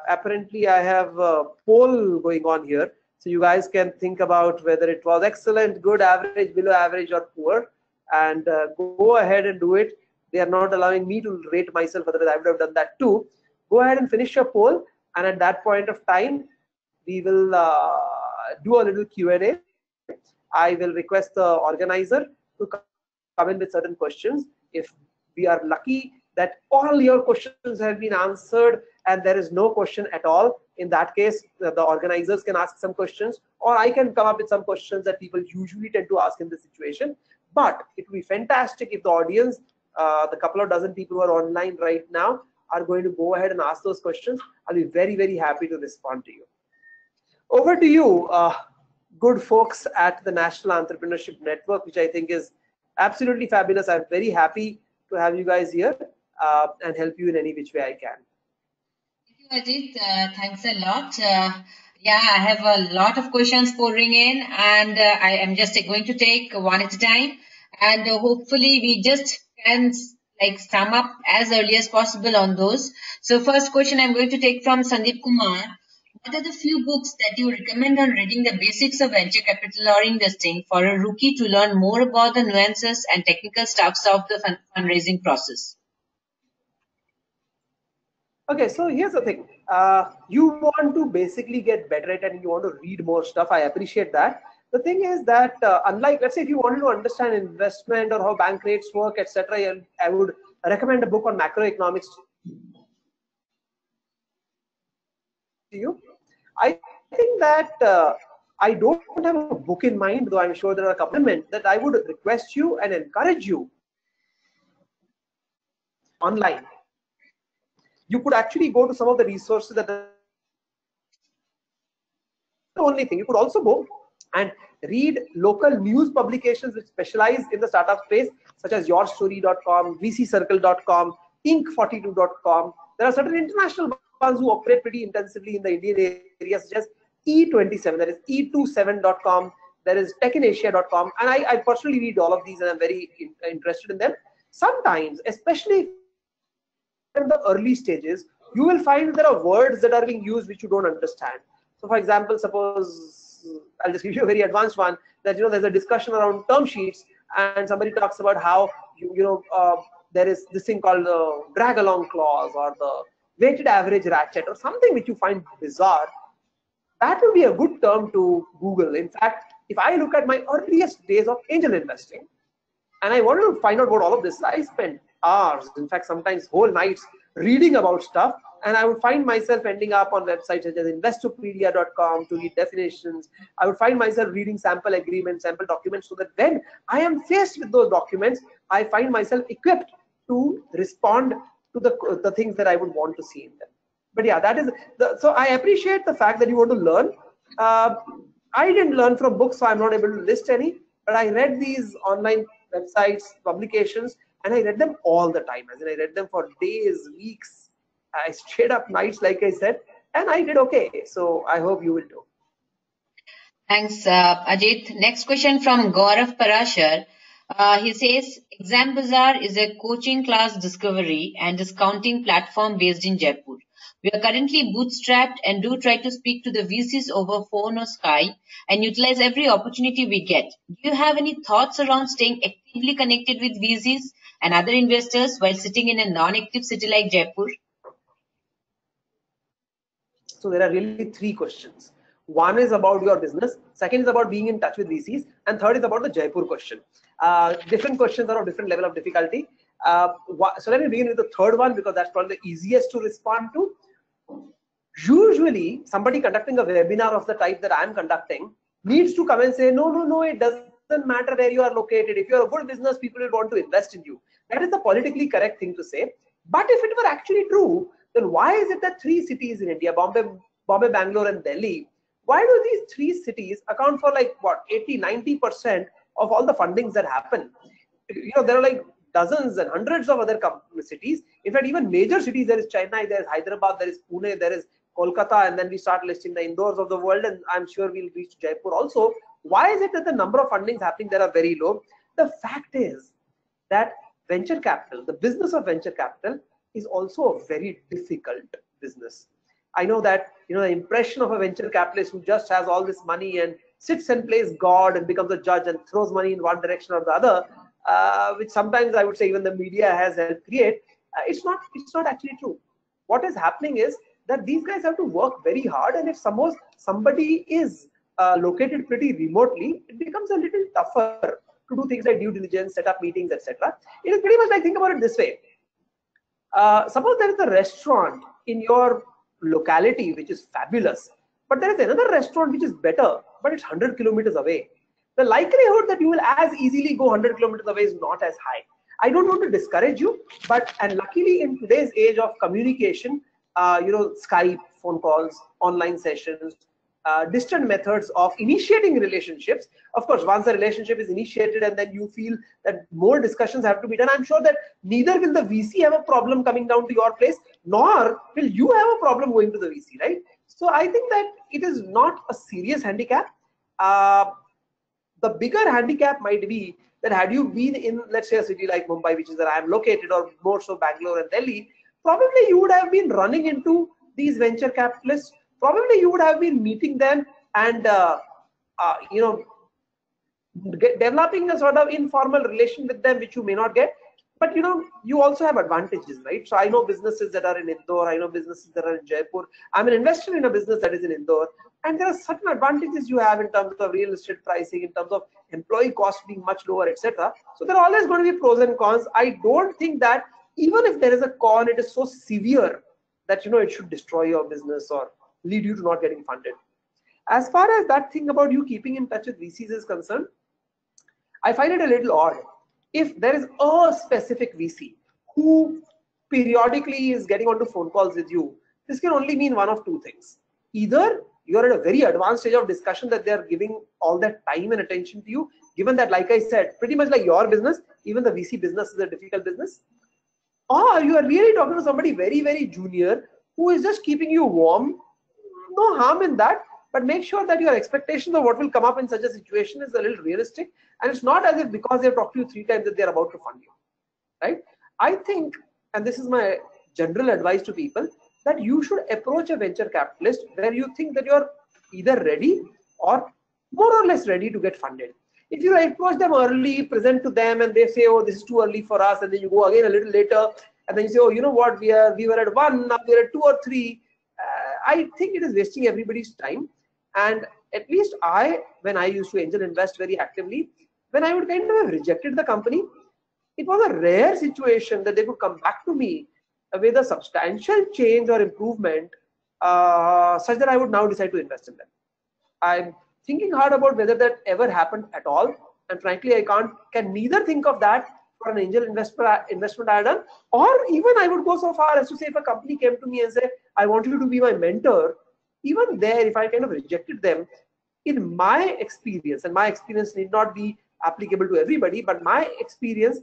Apparently I have a poll going on here, so you guys can think about whether it was excellent, good, average, below average, or poor, and go ahead and do it. They are not allowing me to rate myself, otherwise I would have done that too. Go ahead and finish your poll, and at that point of time we will do a little Q&A. I will request the organizer to come in with certain questions. If we are lucky that all your questions have been answered and there is no question at all, in that case the organizers can ask some questions, or I can come up with some questions that people usually tend to ask in this situation. But it would be fantastic if the audience, the couple of dozen people who are online right now, are going to go ahead and ask those questions. I'll be very, very happy to respond to you. Over to you, good folks at the National Entrepreneurship Network, which I think is absolutely fabulous. I'm very happy to have you guys here and help you in any which way I can. Thank you, Ajit. Thanks a lot. Yeah, I have a lot of questions pouring in, and I am just going to take one at a time, and hopefully we just can sum up as early as possible on those. So first question I'm going to take from Sandeep Kumar. What are the few books that you recommend on reading the basics of venture capital or investing for a rookie to learn more about the nuances and technical stuffs of the fundraising process? Okay, so here's the thing. You want to basically get better at it and you want to read more stuff. I appreciate that. The thing is that unlike, let's say, if you wanted to understand investment or how bank rates work, etc., I would recommend a book on macroeconomics to you. I think that I don't have a book in mind, though I'm sure there are a couple of elements that I would request you and encourage you online. You could actually go to some of the resources that are the only thing. You could also go and read local news publications which specialize in the startup space, such as yourstory.com, vccircle.com, ink42.com. There are certain international ones who operate pretty intensively in the Indian areas, such as E27, that is E27.com, there is techinasia.com, and I personally read all of these and I'm very interested in them. Sometimes, especially if you're in the early stages, you will find there are words that are being used which you don't understand. So for example, suppose I'll just give you a very advanced one, that there's a discussion around term sheets and somebody talks about how there is this thing called the drag along clause or the weighted average ratchet or something which you find bizarre. That would be a good term to Google. In fact, if I look at my earliest days of angel investing and I wanted to find out about all of this, I spent hours, in fact, sometimes whole nights reading about stuff. And I would find myself ending up on websites such as investopedia.com to read definitions. I would find myself reading sample agreements, sample documents, so that when I am faced with those documents, I find myself equipped to respond to the things that I would want to see in them. But yeah, that is so I appreciate the fact that you want to learn. I didn't learn from books, so I'm not able to list any, but I read these online websites, publications, and I read them all the time. As in, I read them for days, weeks. I stayed up nights, like I said, and I did okay. So I hope you will too. Thanks, Ajit. Next question from Gaurav Parashar. He says, Exam Bazaar is a coaching class discovery and discounting platform based in Jaipur. We are currently bootstrapped and do try to speak to the VCs over phone or Skype and utilize every opportunity we get. Do you have any thoughts around staying actively connected with VCs and other investors while sitting in a non-active city like Jaipur? So there are really three questions. One is about your business, second is about being in touch with VCs, and third is about the Jaipur question. Different questions are of different level of difficulty. So let me begin with the third one because that's probably the easiest to respond to. Usually, somebody conducting a webinar of the type that I'm conducting needs to come and say, no, it doesn't matter where you are located. If you're a good business, people will want to invest in you. That is the politically correct thing to say. But if it were actually true, then why is it that three cities in India, Bombay, Bangalore, and Delhi, why do these three cities account for like what 80-90% of all the fundings that happen? There are like dozens and hundreds of other cities. In fact, even major cities, there is Chennai, there is Hyderabad, there is Pune, there is Kolkata, and then we start listing the Indores of the world, and I'm sure we'll reach Jaipur also. Why is it that the number of fundings happening there are very low? The fact is that venture capital, the business of venture capital, is also a very difficult business. I know that the impression of a venture capitalist who just has all this money and sits and plays God and becomes a judge and throws money in one direction or the other, which sometimes I would say even the media has helped create, it's not actually true. What is happening is that these guys have to work very hard, and if suppose somebody is located pretty remotely, it becomes a little tougher to do things like due diligence, set up meetings, etc. It is pretty much like, think about it this way. Suppose there is a restaurant in your locality which is fabulous, but there is another restaurant which is better, but it's 100 kilometers away. The likelihood that you will as easily go 100 kilometers away is not as high. I don't want to discourage you, and luckily in today's age of communication, Skype, phone calls, online sessions, distant methods of initiating relationships. Of course, once a relationship is initiated and then you feel that more discussions have to be done, I'm sure that neither will the VC have a problem coming down to your place, nor will you have a problem going to the VC, right? So I think that it is not a serious handicap. The bigger handicap might be that had you been in, let's say, a city like Mumbai, which is where I am located, or more so Bangalore and Delhi, probably you would have been running into these venture capitalists. Probably you would have been meeting them and developing a sort of informal relation with them, which you may not get. But you also have advantages, right? So I know businesses that are in Indore, I know businesses that are in Jaipur. I'm an investor in a business that is in Indore, and there are certain advantages you have in terms of real estate pricing, in terms of employee cost being much lower, etc. So there are always going to be pros and cons. I don't think that even if there is a con, it is so severe that it should destroy your business or lead you to not getting funded. As far as that thing about you keeping in touch with VCs is concerned, I find it a little odd. If there is a specific VC who periodically is getting onto phone calls with you, this can only mean one of two things. Either you're at a very advanced stage of discussion that they're giving all that time and attention to you, given that, like I said, pretty much like your business, even the VC business is a difficult business. Or you are really talking to somebody very, very junior who is just keeping you warm. No harm in that, but make sure that your expectations of what will come up in such a situation is a little realistic, and it's not as if because they've talked to you 3 times that they're about to fund you, right? I think, and this is my general advice to people, that you should approach a venture capitalist where you think that you're either ready or more or less ready to get funded. If you approach them early, present to them, and they say, oh, this is too early for us, and then you go again a little later, and then you say, oh, you know what, we were at 1, now we're at 2 or 3. I think it is wasting everybody's time. And at least when I used to angel invest very actively, when I would kind of have rejected the company, it was a rare situation that they could come back to me with a substantial change or improvement such that I would now decide to invest in them. I'm thinking hard about whether that ever happened at all, and frankly I can neither think of that for an angel investment I had done, or even I would go so far as to say, if a company came to me and said, I want you to be my mentor, even there, if I kind of rejected them, in my experience, and my experience need not be applicable to everybody, but my experience,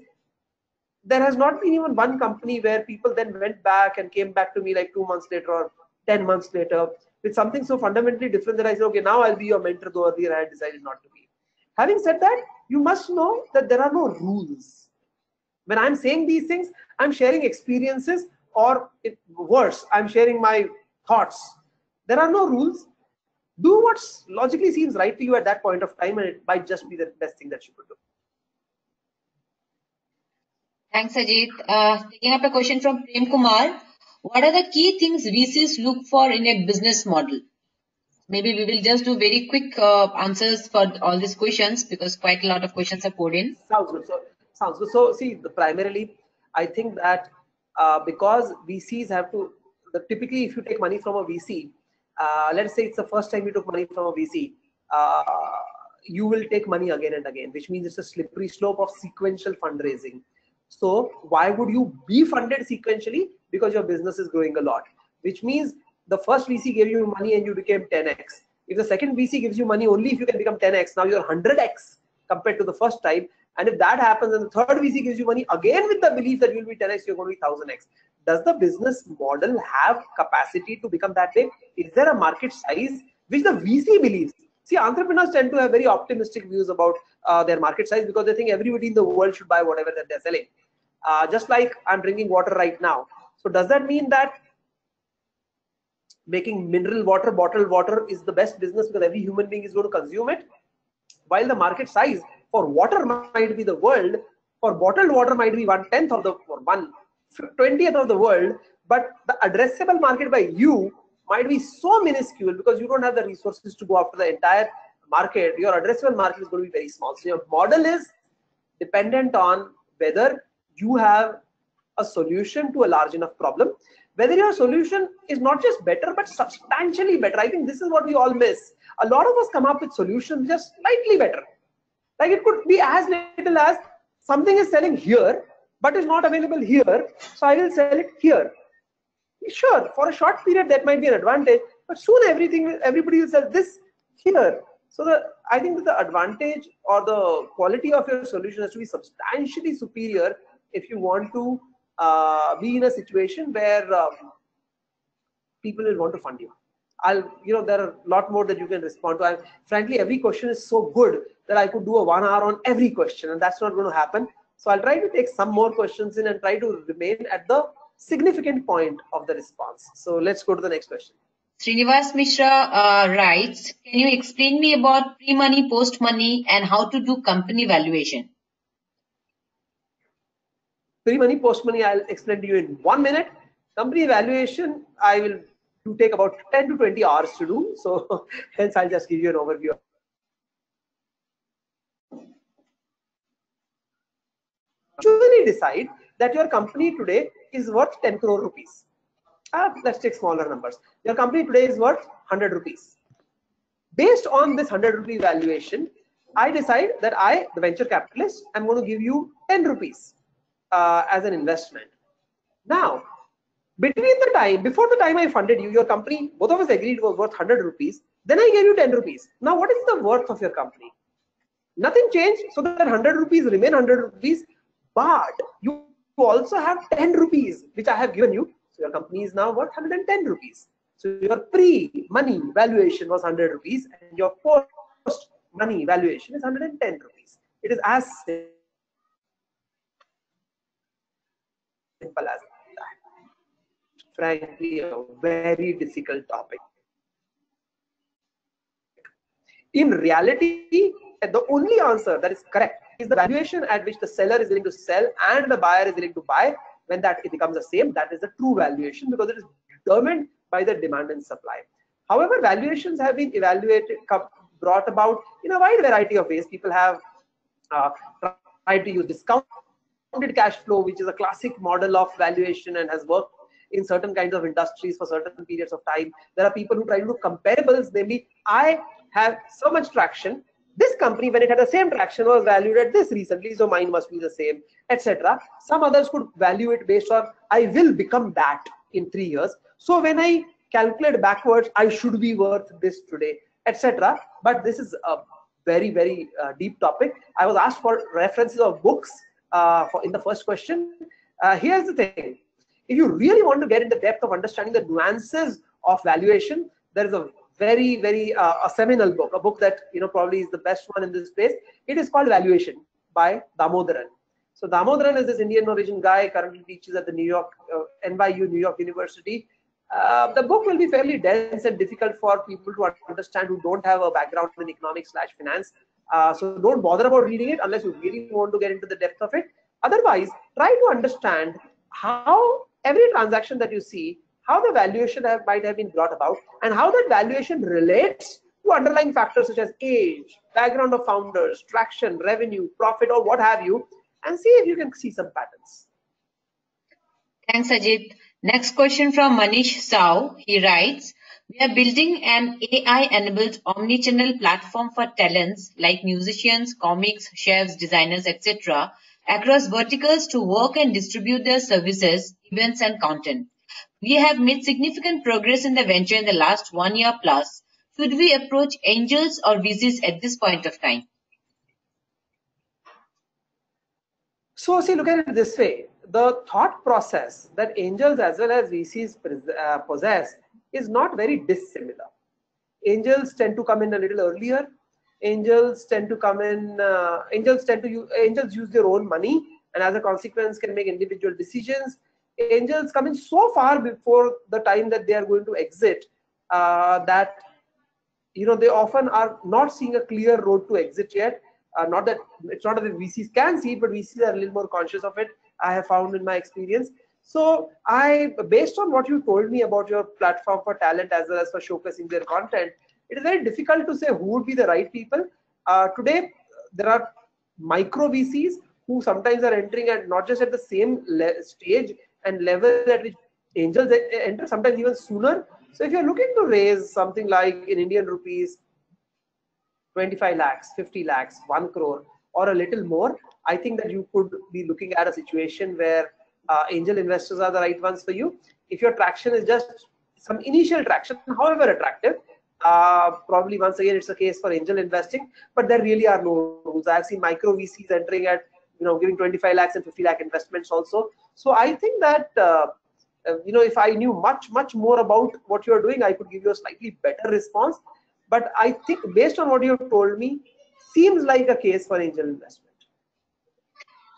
there has not been even one company where people then went back and came back to me like 2 months later or 10 months later with something so fundamentally different that I said, okay, now I'll be your mentor, though earlier I had decided not to be. Having said that, you must know that there are no rules. When I'm saying these things, I'm sharing experiences, or worse, I'm sharing my thoughts. There are no rules. Do what logically seems right to you at that point of time, and it might just be the best thing that you could do. Thanks, Ajit. Taking up a question from Prem Kumar. What are the key things VCs look for in a business model? Maybe we will just do very quick answers for all these questions, because quite a lot of questions are poured in. Sounds good. So see, primarily, I think that because VCs have to, typically if you take money from a VC, let's say it's the first time you took money from a VC, you will take money again and again, which means it's a slippery slope of sequential fundraising. So why would you be funded sequentially? Because your business is growing a lot, which means the first VC gave you money and you became 10x. If the second VC gives you money only if you can become 10x, now you're 100x compared to the first time. And if that happens and the third VC gives you money again with the belief that you'll be 10x, you're going to be 1000x. Does the business model have capacity to become that big? Is there a market size which the VC believes? See, entrepreneurs tend to have very optimistic views about their market size because they think everybody in the world should buy whatever that they're selling. Just like I'm drinking water right now. So does that mean that making mineral water, bottled water is the best business because every human being is going to consume it? While the market size for water might be the world, for bottled water might be 1/10 of the, or 1/20th of the world, but the addressable market by you might be so minuscule because you don't have the resources to go after the entire market. Your addressable market is going to be very small. So your model is dependent on whether you have a solution to a large enough problem, whether your solution is not just better but substantially better. I think this is what we all miss. A lot of us come up with solutions just slightly better. Like it could be as little as something is selling here but is not available here, so I will sell it here. Sure, for a short period that might be an advantage, but soon everybody will sell this here. So I think that the advantage or the quality of your solution has to be substantially superior if you want to be in a situation where people will want to fund you. There are a lot more that you can respond to. Frankly, every question is so good that I could do a 1 hour on every question, and that's not going to happen. So I'll try to take some more questions in and try to remain at the significant point of the response. So let's go to the next question. Srinivas Mishra writes, can you explain me about pre-money, post-money, and how to do company valuation? Pre-money, post-money, I'll explain to you in 1 minute. Company evaluation, I will take about 10 to 20 hours to do. So hence I'll just give you an overview. Usually decide that your company today is worth 10 crore rupees. Let's take smaller numbers. Your company today is worth 100 rupees. Based on this 100 rupee valuation, I decide that I, the venture capitalist, am going to give you 10 rupees as an investment. Now, before the time I funded you, your company, both of us agreed was worth 100 rupees. Then I gave you 10 rupees. Now, what is the worth of your company? Nothing changed. So that 100 rupees remain 100 rupees, but you also have 10 rupees, which I have given you. So your company is now worth 110 rupees. So your pre-money valuation was 100 rupees and your post-money valuation is 110 rupees. It is as simple as that. Frankly, a very difficult topic. In reality, the only answer that is correct is the valuation at which the seller is willing to sell and the buyer is willing to buy. When that it becomes the same, that is the true valuation, because it is determined by the demand and supply. However, valuations have been brought about in a wide variety of ways. People have tried to use discounted cash flow, which is a classic model of valuation and has worked in certain kinds of industries for certain periods of time. There are people who try to do comparables, namely, I have so much traction. This company, when it had the same traction, was valued at this recently, so mine must be the same, etc. Some others could value it based on, I will become that in 3 years. So when I calculate backwards, I should be worth this today, etc. But this is a very, very deep topic. I was asked for references of books in the first question. Here's the thing. If you really want to get into the depth of understanding the nuances of valuation, there is a very, very a seminal book, a book that probably is the best one in this space. It is called Valuation by Damodaran. So Damodaran is this Indian origin guy, currently teaches at the NYU, New York University. The book will be fairly dense and difficult for people to understand who don't have a background in economics/finance. So don't bother about reading it unless you really want to get into the depth of it. Otherwise, try to understand how every transaction that you see, how the valuation might have been brought about, and how that valuation relates to underlying factors such as age, background of founders, traction, revenue, profit, or what have you, and see if you can see some patterns. Thanks, Ajit. Next question from Manish Sao. He writes, we are building an AI-enabled omnichannel platform for talents like musicians, comics, chefs, designers, etc. across verticals to work and distribute their services, events, and content. We have made significant progress in the venture in the last 1 year plus. Should we approach angels or VCs at this point of time? So see, look at it this way. The thought process that angels as well as VCs possess is not very dissimilar. Angels tend to come in a little earlier. Angels tend to come in, angels use their own money and as a consequence can make individual decisions. Angels come in so far before the time that they are going to exit that they often are not seeing a clear road to exit yet. Not that it's not that the VCs can see it, but VCs are a little more conscious of it, I have found in my experience. So based on what you told me about your platform for talent as well as for showcasing their content, it is very difficult to say who would be the right people. Today, there are micro VCs who sometimes are entering at not just at the same stage and level at which angels enter, sometimes even sooner. So if you're looking to raise something like in Indian rupees, 25 lakhs, 50 lakhs, 1 crore, or a little more, I think that you could be looking at a situation where angel investors are the right ones for you. If your traction is just some initial traction, however attractive, probably once again it's a case for angel investing, but there really are no rules. I've seen micro VCs entering at giving 25 lakhs and 50 lakh investments also. So I think that if I knew much more about what you're doing, I could give you a slightly better response. But I think based on what you have told me, seems like a case for angel investment.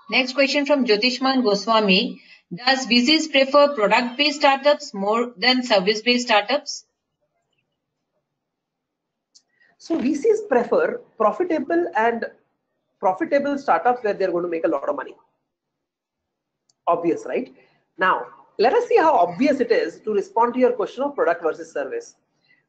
Next question from Jyotishman Goswami. Does VCs prefer product-based startups more than service-based startups? So VCs prefer profitable startups where they're going to make a lot of money. Obvious, right? Now, let us see how obvious it is to respond to your question of product versus service.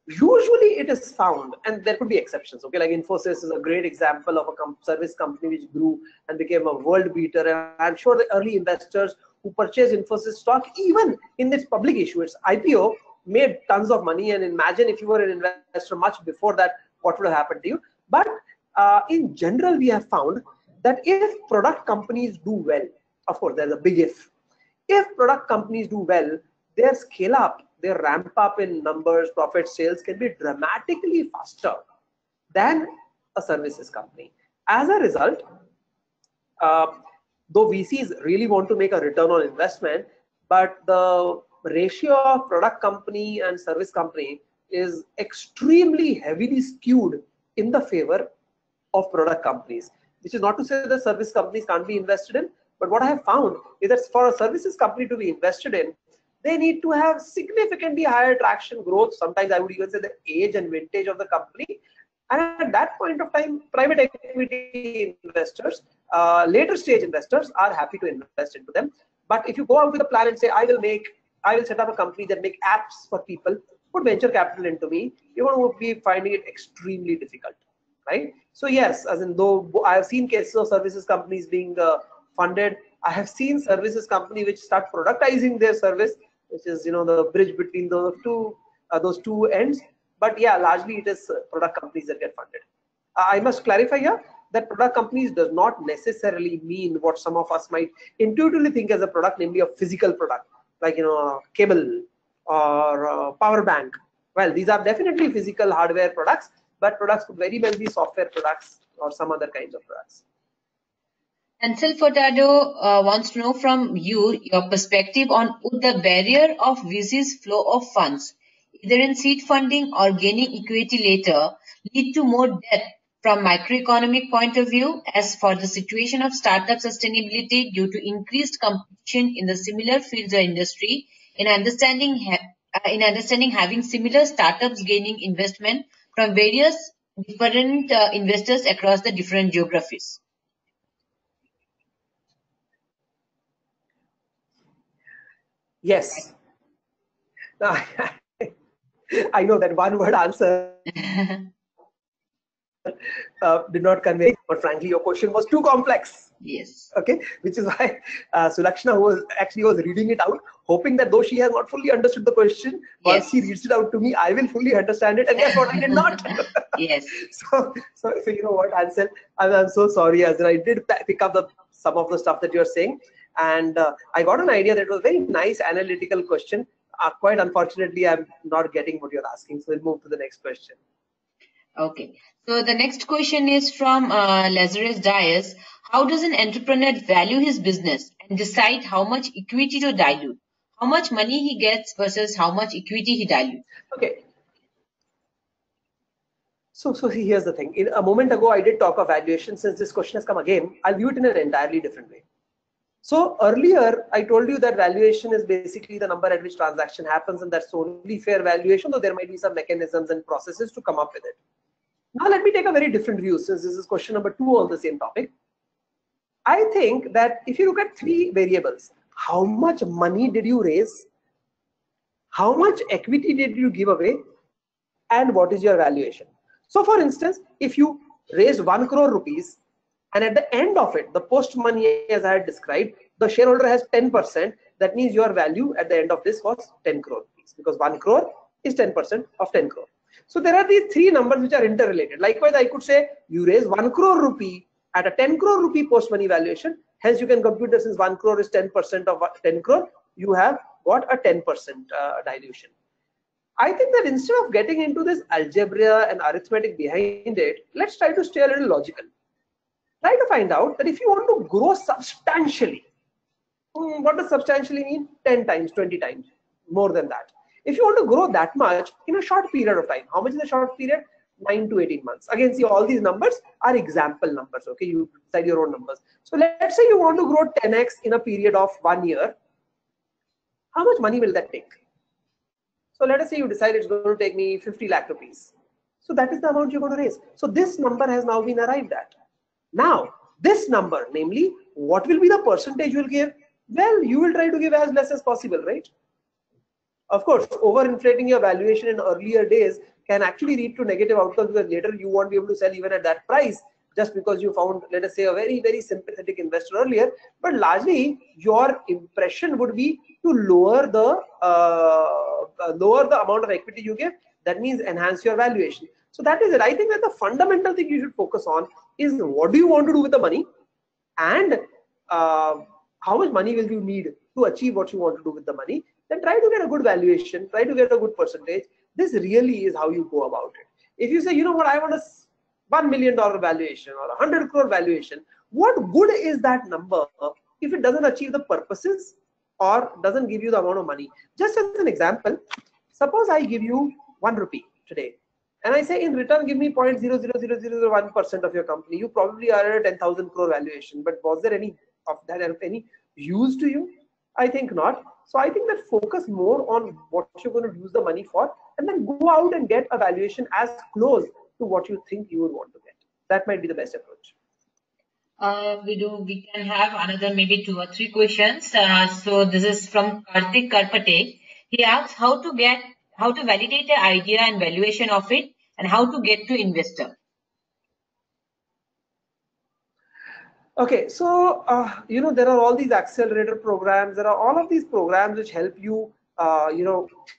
Usually it is found, and there could be exceptions, okay, like Infosys is a great example of a service company which grew and became a world beater, and I'm sure the early investors who purchased Infosys stock, even in its public issue, its IPO, made tons of money. And imagine if you were an investor much before that, what would have happened to you. But in general, we have found that if product companies do well, of course there's a big if product companies do well, their scale up, their ramp up in numbers, profit, sales can be dramatically faster than a services company. As a result, though VCs really want to make a return on investment, but the ratio of product company and service company is extremely heavily skewed in the favor of product companies, which is not to say that service companies can't be invested in. But what I have found is that for a services company to be invested in, they need to have significantly higher traction growth. Sometimes I would even say the age and vintage of the company. And at that point of time, private equity investors, later stage investors are happy to invest into them. But if you go out with a plan and say, I will set up a company that make apps for people, put venture capital into me, you're going to be finding it extremely difficult, right? So yes, as in though I have seen cases of services companies being funded, I have seen services company which start productizing their service, which is the bridge between those two ends. But yeah, largely it is product companies that get funded. I must clarify here that product companies does not necessarily mean what some of us might intuitively think as a product, namely a physical product, like a cable or a power bank. Well, these are definitely physical hardware products, but products could very well be software products or some other kinds of products. Ansel Furtado wants to know from you your perspective on would the barrier of VC's flow of funds, either in seed funding or gaining equity later, lead to more debt from microeconomic point of view as for the situation of startup sustainability due to increased competition in the similar fields or industry, in understanding having similar startups gaining investment from various different investors across the different geographies? Yes. I know that one word answer did not convey, but frankly, your question was too complex. Yes. Okay, which is why Sulakshana was reading it out, hoping that though she has not fully understood the question, once she reads it out to me, I will fully understand it. And guess what? I did not. Yes. So you know what, Ansel, I'm so sorry, as I did pick up some of the stuff that you're saying, and I got an idea that it was a very nice analytical question. Quite unfortunately, I'm not getting what you're asking, so we'll move to the next question. Okay, so the next question is from Lazarus Dias. How does an entrepreneur value his business and decide how much equity to dilute? How much money he gets versus how much equity he dilutes? Okay. So see, here's the thing. A moment ago, I did talk of valuation. Since this question has come again, I'll view it in an entirely different way. So earlier, I told you that valuation is basically the number at which transaction happens, and that's only fair valuation, though there might be some mechanisms and processes to come up with it. Now let me take a very different view, since this is question number 2 on the same topic. I think that if you look at 3 variables, how much money did you raise, how much equity did you give away, and what is your valuation? So for instance, if you raised 1 crore rupees, and at the end of it, the post money, as I had described, the shareholder has 10%, that means your value at the end of this was 10 crore rupees, because 1 crore is 10% of 10 crore. So there are these 3 numbers which are interrelated. Likewise, I could say you raise 1 crore rupee at a 10 crore rupee post money valuation. Hence, you can compute that since 1 crore is 10% of 10 crore, you have got a 10% dilution. I think that instead of getting into this algebra and arithmetic behind it, let's try to stay a little logical. Try to find out that if you want to grow substantially, what does substantially mean? 10 times, 20 times, more than that. If you want to grow that much in a short period of time, how much is a short period? 9 to 18 months. Again, see, all these numbers are example numbers, okay? You decide your own numbers. So let's say you want to grow 10x in a period of 1 year. How much money will that take? So let us say you decide it's going to take me 50 lakh rupees. So that is the amount you're going to raise. So this number has now been arrived at. Now, this number, namely, what will be the percentage you'll give? well, you will try to give as less as possible, right? Of course, overinflating your valuation in earlier days can actually lead to negative outcomes, because later you won't be able to sell even at that price just because you found, let us say, a very, very sympathetic investor earlier. But largely, your impression would be to lower the amount of equity you give. That means enhance your valuation. So that is it. I think that the fundamental thing you should focus on is what do you want to do with the money, and how much money will you need to achieve what you want to do with the money. Then try to get a good valuation, try to get a good percentage. This really is how you go about it. If you say, you know what, I want a $1 million valuation or 100 crore valuation, what good is that number if it doesn't achieve the purposes or doesn't give you the amount of money? Just as an example, suppose I give you 1 rupee today, and I say in return give me 0.00001% of your company. You probably are at a 10,000 crore valuation, but was there any of that of any use to you? I think not. So I think that focus more on what you're going to use the money for, and then go out and get a valuation as close to what you think you would want to get. That might be the best approach. We can have another maybe 2 or 3 questions. So this is from Karthik Karpate. He asks how to validate the idea and valuation of it, and how to get to investor. Okay, so there are all these accelerator programs. There are all of these programs which help you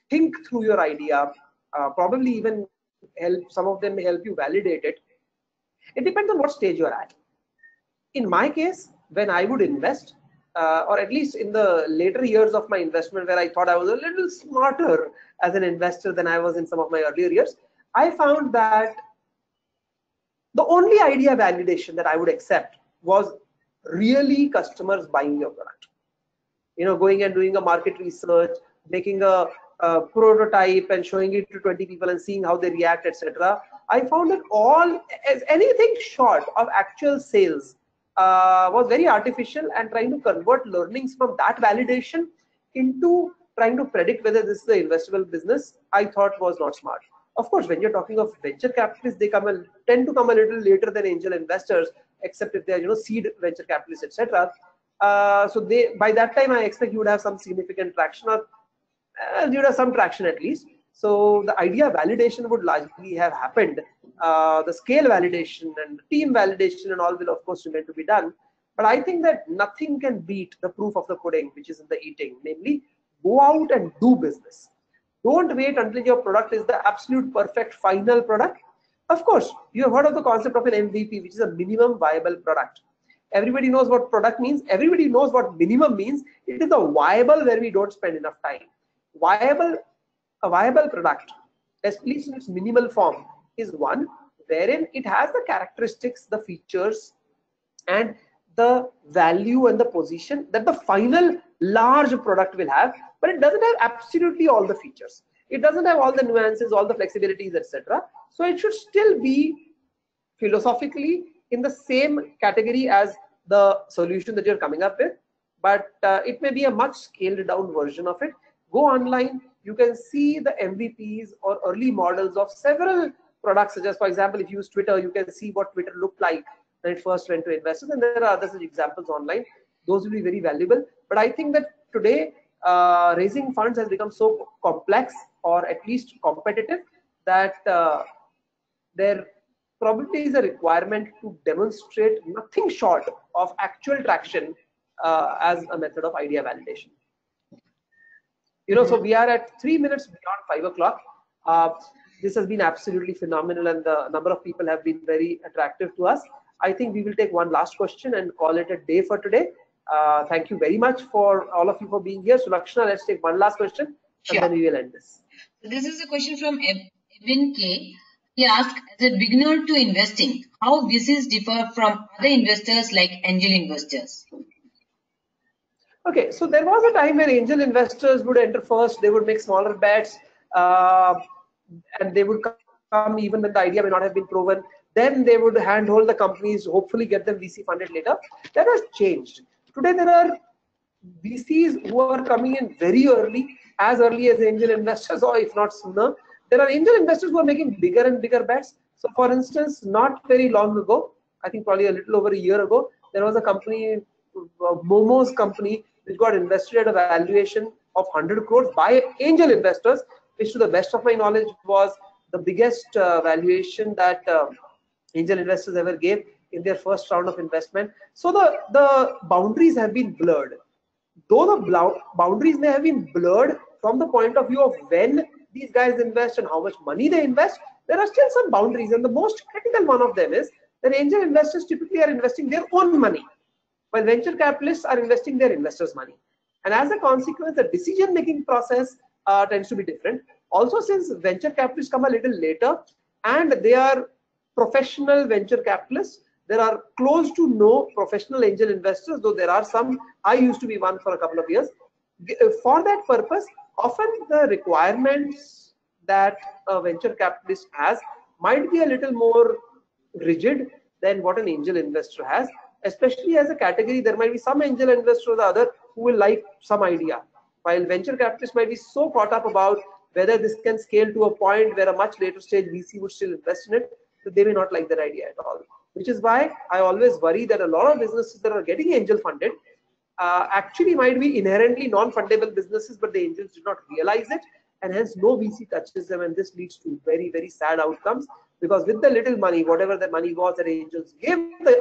think through your idea. Probably even some of them may help you validate it. It depends on what stage you're at. In my case, when I would invest, or at least in the later years of my investment, where I thought I was a little smarter as an investor than I was in some of my earlier years, I found that the only idea validation that I would accept was really customers buying your product. Going and doing a market research, making a prototype and showing it to 20 people and seeing how they react, etc. I found that anything short of actual sales was very artificial, and trying to convert learnings from that validation into trying to predict whether this is an investable business, I thought was not smart. Of course, when you're talking of venture capitalists, they tend to come a little later than angel investors, except if they are seed venture capitalists, etc. So by that time, I expect you would have some significant traction, or you would have some traction at least. So the idea validation would largely have happened. The scale validation and team validation and all will of course remain to be done. But I think that nothing can beat the proof of the pudding, which is in the eating. Namely, go out and do business. Don't wait until your product is the absolute perfect final product. Of course, you have heard of the concept of an MVP, which is a minimum viable product. Everybody knows what product means. Everybody knows what minimum means. It is a viable where we don't spend enough time. A viable product, at least in its minimal form, is one wherein it has the characteristics, the features, and the value and the position that the final large product will have, but it doesn't have absolutely all the features. It doesn't have all the nuances, all the flexibilities, etc. So it should still be philosophically in the same category as the solution that you're coming up with, but it may be a much scaled down version of it. Go online, you can see the MVPs or early models of several products, such as, for example, if you use Twitter, you can see what Twitter looked like when it first went to investors, and there are other such examples online. Those will be very valuable. But I think that today raising funds has become so complex, or at least competitive, that there probably is a requirement to demonstrate nothing short of actual traction as a method of idea validation. So we are at 3 minutes beyond 5 o'clock. This has been absolutely phenomenal, and the number of people have been very attractive to us. I think we will take one last question and call it a day for today. Thank you very much for all of you for being here. So Lakshana, let's take one last question, and then we will end this. So this is a question from Evan K. He asked, as a beginner to investing, how VCs differ from other investors like angel investors? Okay, so there was a time when angel investors would enter first. They would make smaller bets, and they would come even when the idea may not have been proven. Then they would handhold the companies, hopefully get them VC funded later. That has changed. Today there are VCs who are coming in very early as angel investors, or if not sooner. There are angel investors who are making bigger and bigger bets. So for instance, not very long ago, I think probably a little over a year ago, there was a company, Momo's company, which got invested at a valuation of 100 crores by angel investors, which to the best of my knowledge was the biggest valuation that angel investors ever gave in their first round of investment. So the boundaries have been blurred. Though the boundaries may have been blurred from the point of view of when these guys invest and how much money they invest, there are still some boundaries, and the most critical one of them is that angel investors typically are investing their own money, while venture capitalists are investing their investors' money. And as a consequence, the decision-making process tends to be different. Also, since venture capitalists come a little later and they are professional venture capitalists, there are close to no professional angel investors, though there are some. I used to be one for a couple of years. For that purpose, often the requirements that a venture capitalist has might be a little more rigid than what an angel investor has. Especially as a category, there might be some angel investor or the other who will like some idea, while venture capitalists might be so caught up about whether this can scale to a point where a much later stage VC would still invest in it, that they may not like that idea at all. Which is why I always worry that a lot of businesses that are getting angel funded actually might be inherently non-fundable businesses, but the angels do not realize it, and hence no VC touches them, and this leads to very, very sad outcomes, because with the little money, whatever the money was that angels gave the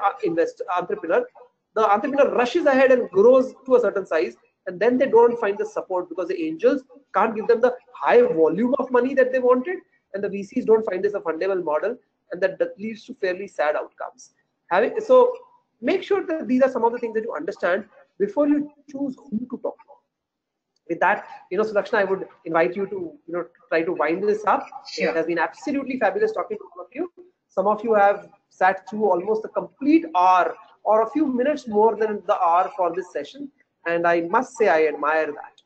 the entrepreneur rushes ahead and grows to a certain size, and then they don't find the support because the angels can't give them the high volume of money that they wanted, and the VCs don't find this a fundable model, and that leads to fairly sad outcomes. So make sure that these are some of the things that you understand before you choose who to talk to. With that, Sudakshana, I would invite you to, try to wind this up. Sure. It has been absolutely fabulous talking to all of you. Some of you have sat through almost a complete hour or a few minutes more than the hour for this session. And I must say, I admire that.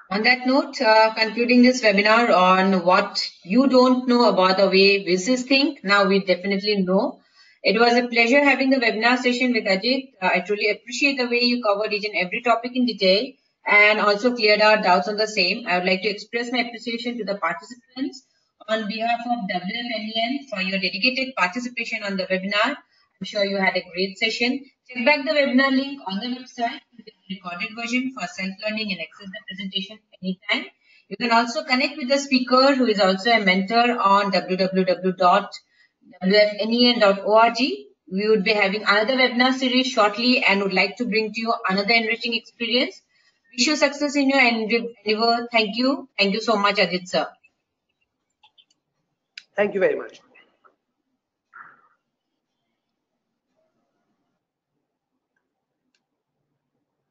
On that note, concluding this webinar on what you don't know about the way business think, now we definitely know. It was a pleasure having the webinar session with Ajit. I truly appreciate the way you covered each and every topic in detail and also cleared our doubts on the same. I would like to express my appreciation to the participants on behalf of WFNEN for your dedicated participation on the webinar. I'm sure you had a great session. Check back the webinar link on the website with the recorded version for self-learning and access the presentation anytime. You can also connect with the speaker who is also a mentor on www.wfnen.org. We would be having another webinar series shortly and would like to bring to you another enriching experience. Wish you success in your endeavor. Thank you. Thank you so much, Ajit sir. Thank you very much.